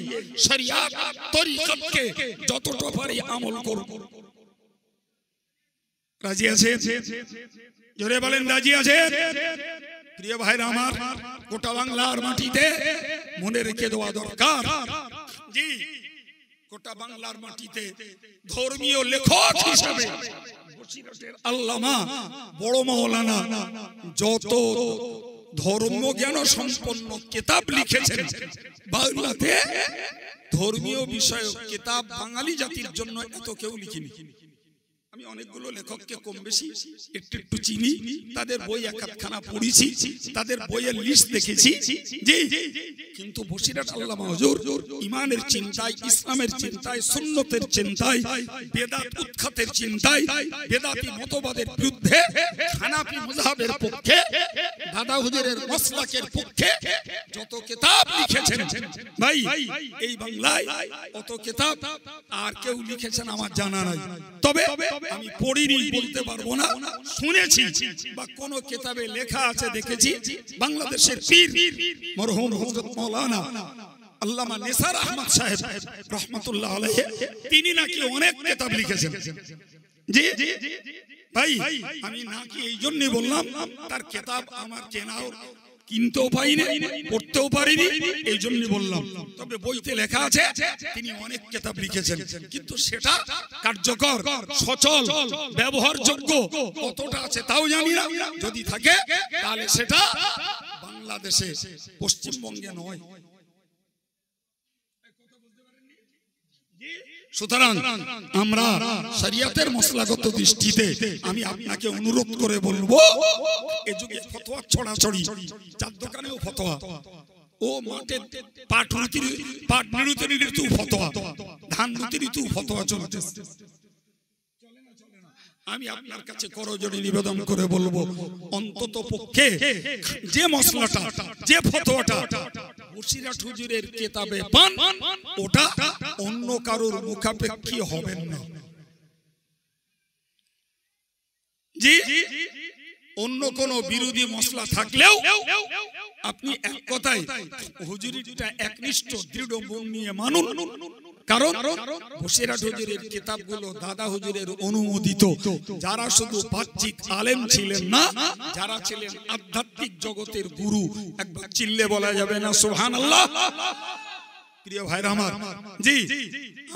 A: শরিয়াত তরিকতকে যতটা পারি আমল করব। রাজি আছেন? জোরে বলেন রাজি আছেন? প্রিয় ভাইরা আমার, গোটা বাংলার মাটিতে মনে রেখে দেওয়া দরকার, জি গোটা বাংলার মাটিতে ধর্মীয় লেখক হিসেবে বসিরহাটের আল্লামা বড় মাওলানা যত ধর্ম জ্ঞান সম্পন্ন কিতাব লিখেছেন, বাংলাতে ধর্মীয় বিষয়ক কিতাব বাঙালি জাতির জন্য এত কেউ লিখেনি। আমি অনেকগুলো লেখককে কম বেশি একটু একটু চিনি, তাদের বই একাধখানা পড়েছি, তাদের বইয়ের লিস্ট দেখেছি। জি, কিন্তু বসিরহাট আল্লামা হুজুর ঈমানের চিন্তায়, ইসলামের চিন্তায়, সুন্নতের চিন্তায়, বেদাত উৎখাতের চিন্তায়, বেদাতি মতবাদের বিরুদ্ধে, হানাফি মাযহাবের পক্ষে, দাদা হুজুরের মাসলাকের পক্ষে যত কিতাব লিখেছেন, ভাই এই বাংলায় অত কিতাব আর কেউ লিখেছেন আমার জানা নাই। তবে আমি পড়িনি বলতে পারবো না, শুনেছি বা কোন কিতাবে লেখা আছে দেখেছি। বাংলাদেশের পীর মরহুম হযরত মাওলানা আল্লামা নিসার আহমদ সাহেব রহমাতুল্লাহ আলাইহি, তিনি নাকি অনেক কিতাব লিখেছেন। জি ভাই, আমি নাকি এই জন্যই বললাম, তার কিতাব আমার কেনাও কিনতেও পাইনি, পড়তেও পারিনি, এই জন্যই বললাম। তবে বইতে লেখা আছে তিনি অনেক কিতাব লিখেছেন, কিন্তু সেটা কার্যকর, সচল, ব্যবহারযোগ্য কতটা আছে তাও জানি না। যদি থাকে তাহলে সেটা বাংলাদেশে, পশ্চিমবঙ্গে নয়। সুতরাং আমরা শরিয়তের মশলাগত দৃষ্টিতে আমি আপনাকে অনুরোধ করে বলবো, এই যুগে ফতোয়া ছড়াছড়ি, চার দোকানেও ফতোয়া, ও মাঠে পাট নিড়ুতে নিড়ুতেও ফতোয়া, ধান রুতে নিড়ুতেও ফতোয়া চলতেছে। আমি আপনার কাছে করজোড়ে নিবেদন করে বলবো, অন্তত পক্ষে যে মশলাটা, যে ফতোয়াটা বসিরহাট হুজুরের কিতাবে পান, ওটা অন্য কারোর মুখাপেক্ষী হবেন না। জি, অন্য কোন বিরোধী মশলা থাকলেও আপনি এক কথায় হুজুরিটা একনিষ্ঠ দৃঢ় মন নিয়ে মানুন। কারণ বসিরহাট হুজুরের কিতাবগুলো দাদা হুজুরের অনুমোদিত। যারা শুধু বাহ্যিক আলেম ছিলেন না, যারা ছিলেন আধ্যাত্মিক জগতের গুরু, একবার চিল্লে বলা যাবে না সুবহানাল্লাহ? প্রিয় ভাইরা আমার, জি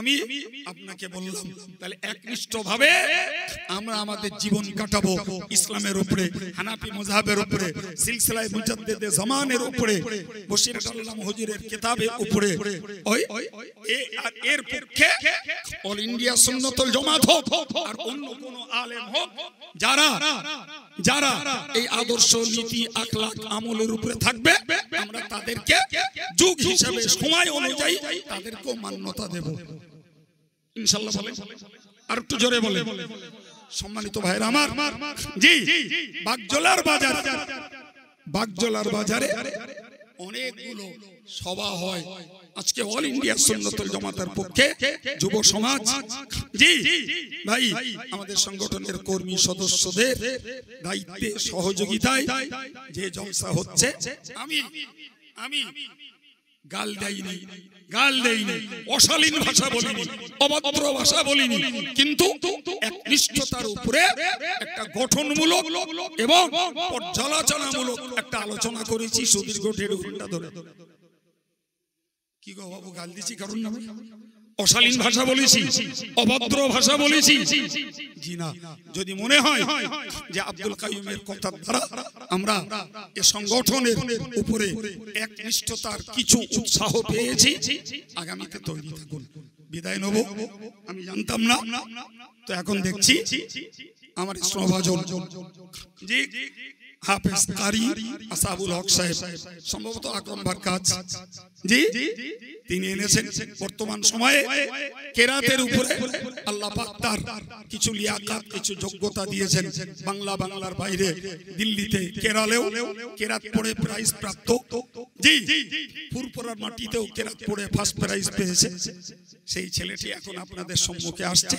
A: আমি আপনাকে বললাম, তাহলে একনিষ্ঠভাবে আমরা আমাদের জীবন কাটাবো ইসলামের উপরে, হানাফি মাযহাবের উপরে, সিলসিলায়ে মুজাদ্দিদে জামানের উপরে, বশিরহাট আল্লামা হুজুরের কিতাবের উপরে। এর পক্ষে অল ইন্ডিয়া সুন্নাতুল জামাত হোক আর অন্য কোন আলেম হোক, যারা যারা এই আদর্শ, নীতি, আখলাক, আমলের উপরে থাকবে, আমরা তাদেরকে যুগ হিসাবে, সময় অনুযায়ী তাদেরকেও মান্যতা দেব ইনশাআল্লাহ। বলে আর একটু জোরে বলে। সম্মানিত ভাইরা আমার, জি বাগজোলার বাজারে অনেকগুলো সভা হয়। আজকে অল ইন্ডিয়া সুন্নাতুল জামাতের পক্ষে যুব সমাজ, জি ভাই, আমাদের সংগঠনের কর্মী সদস্যদের দায়িত্বে, সহযোগিতায় যে জলসা হচ্ছে, আমি গাল দেইনি, অশালীন ভাষা বলিনি, অভদ্র ভাষা বলিনি, কিন্তু একনিষ্ঠতার উপরে একটা গঠনমূলক এবং পর্যালোচনামূলক একটা আলোচনা করেছি সুদীর্ঘ 1.5 ঘন্টা ধরে। কি গো বাবু, গাল দিছি কারণ না? অশালীন ভাষা বলেছি, অভদ্র ভাষা বলেছি? জি না। যদি মনে হয় যে আব্দুল কাইয়ুমের কথার দ্বারা আমরা এই সংগঠনের উপরে একনিষ্ঠতার কিছু উৎসাহ পেয়েছি, আগামীতে তৈরি থাকুন। বিদায় নেব, আমি জানতাম না, তো এখন দেখছি আমার শ্রভাজন জি হাফেজ কারি আসাবুল হক সাহেব, সম্ভবত আকরাম বারকাত জি, তিনি এনেছেন বর্তমান সময়ে কেরাতের উপরে আল্লাহ পাক তার কিছু লিয়াকাত, কিছু যোগ্যতা দিয়েছেন। বাংলার বাইরে দিল্লিতে, কেরালেও কেরাত পড়ে প্রাইজ প্রাপ্ত, জি ফুরপুরার মাটিতেও কেরাত পড়ে ফার্স্ট প্রাইজ পেয়েছে। সেই ছেলেটি এখন আপনাদের সম্মুখে আসছে।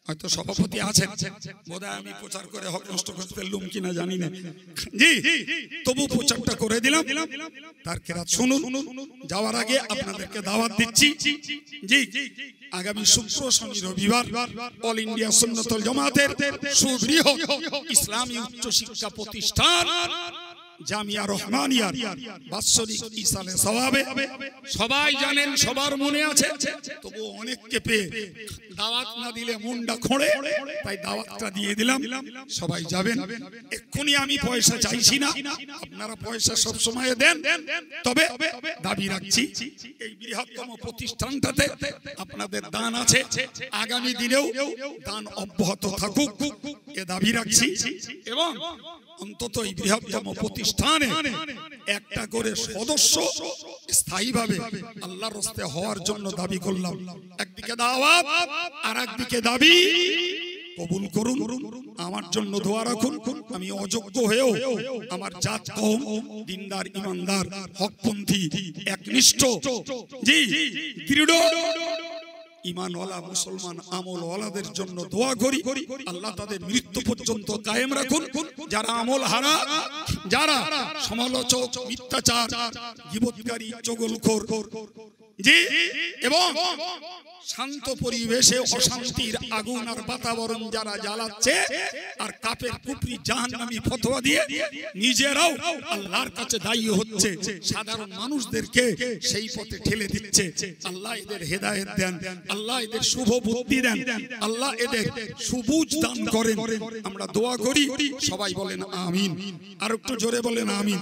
A: হয়তো সভাপতি আছেন, বোধহয় আমি প্রচার করে হক নষ্ট করে ফেললুম কিনা জানি না, জি তবু প্রচারটা করে দিলাম। তার কেরাত শুনুন। যাওয়ার আগে আপনাদেরকে দাওয়াত দিচ্ছি, জি আগামী শুক্র, শনি, রবিবার অল ইন্ডিয়া সুন্নাতুল জামাতের সুবৃহৎ ইসলামী উচ্চ শিক্ষা প্রতিষ্ঠান জামিয়া রহমানিয়ার বাৎসরিক ইসালে সওয়াবে, সবাই জানেন, সবার মনে আছে, তবু অনেককে পেয়ে দাওয়াত না দিলে মনটা খোঁড়ে, তাই দাওয়াতটা দিয়ে দিলাম। সবাই যাবেন। এক্ষুনি আমি পয়সা চাইছি না, আপনারা পয়সা সব সময় দেন, তবে দাবি রাখছি এই বৃহত্তম প্রতিষ্ঠানটাতে আপনাদের দান আছে, আগামী দিনেও দান অব্যাহত থাকুক, এ দাবি রাখছি। এবং অন্তত এই বৃহত্তম প্রতিষ্ঠানে একটা করে সদস্য স্থায়ীভাবে আল্লাহর রাস্তে হওয়ার জন্য দাবি করলাম। একদিকে দাওয়াত আর একদিকে দাবি কবুল করুন। আমার জন্য দোয়া রাখুন। আমি অযোগ্য হয়েও আমার জাত, কওম, দিনদার, ইমানদার, হকপন্থী, একনিষ্ঠ, জি দৃঢ় ঈমানওয়ালা মুসলমান আমলওয়ালাদের জন্য দোয়া করি, আল্লাহ তাদের মৃত্যু পর্যন্ত কায়েম রাখুন। যারা আমল হারা, যারা সমালোচক, মিথ্যাচার, গীবতকারী, চগলখোর, জি, এবং শান্ত পরিবেশে অশান্তির আগুন আর বাতাবরণ যারা জ্বালাচ্ছে আর কাফের কুফরি জাহান্নামী ফতোয়া দিয়ে নিজেরাও আল্লাহর কাছে দায়ী হচ্ছে, সাধারণ মানুষদেরকে সেই পথে ঠেলে দিচ্ছে, আল্লাহ এদের হেদায়েত দেন, আল্লাহ এদের শুভ বুদ্ধি দেন, আল্লাহ এদের সুবুঝ দান করেন। আমরা দোয়া করি, সবাই বলেন আমিন। আর একটু জোরে বলেন আমিন।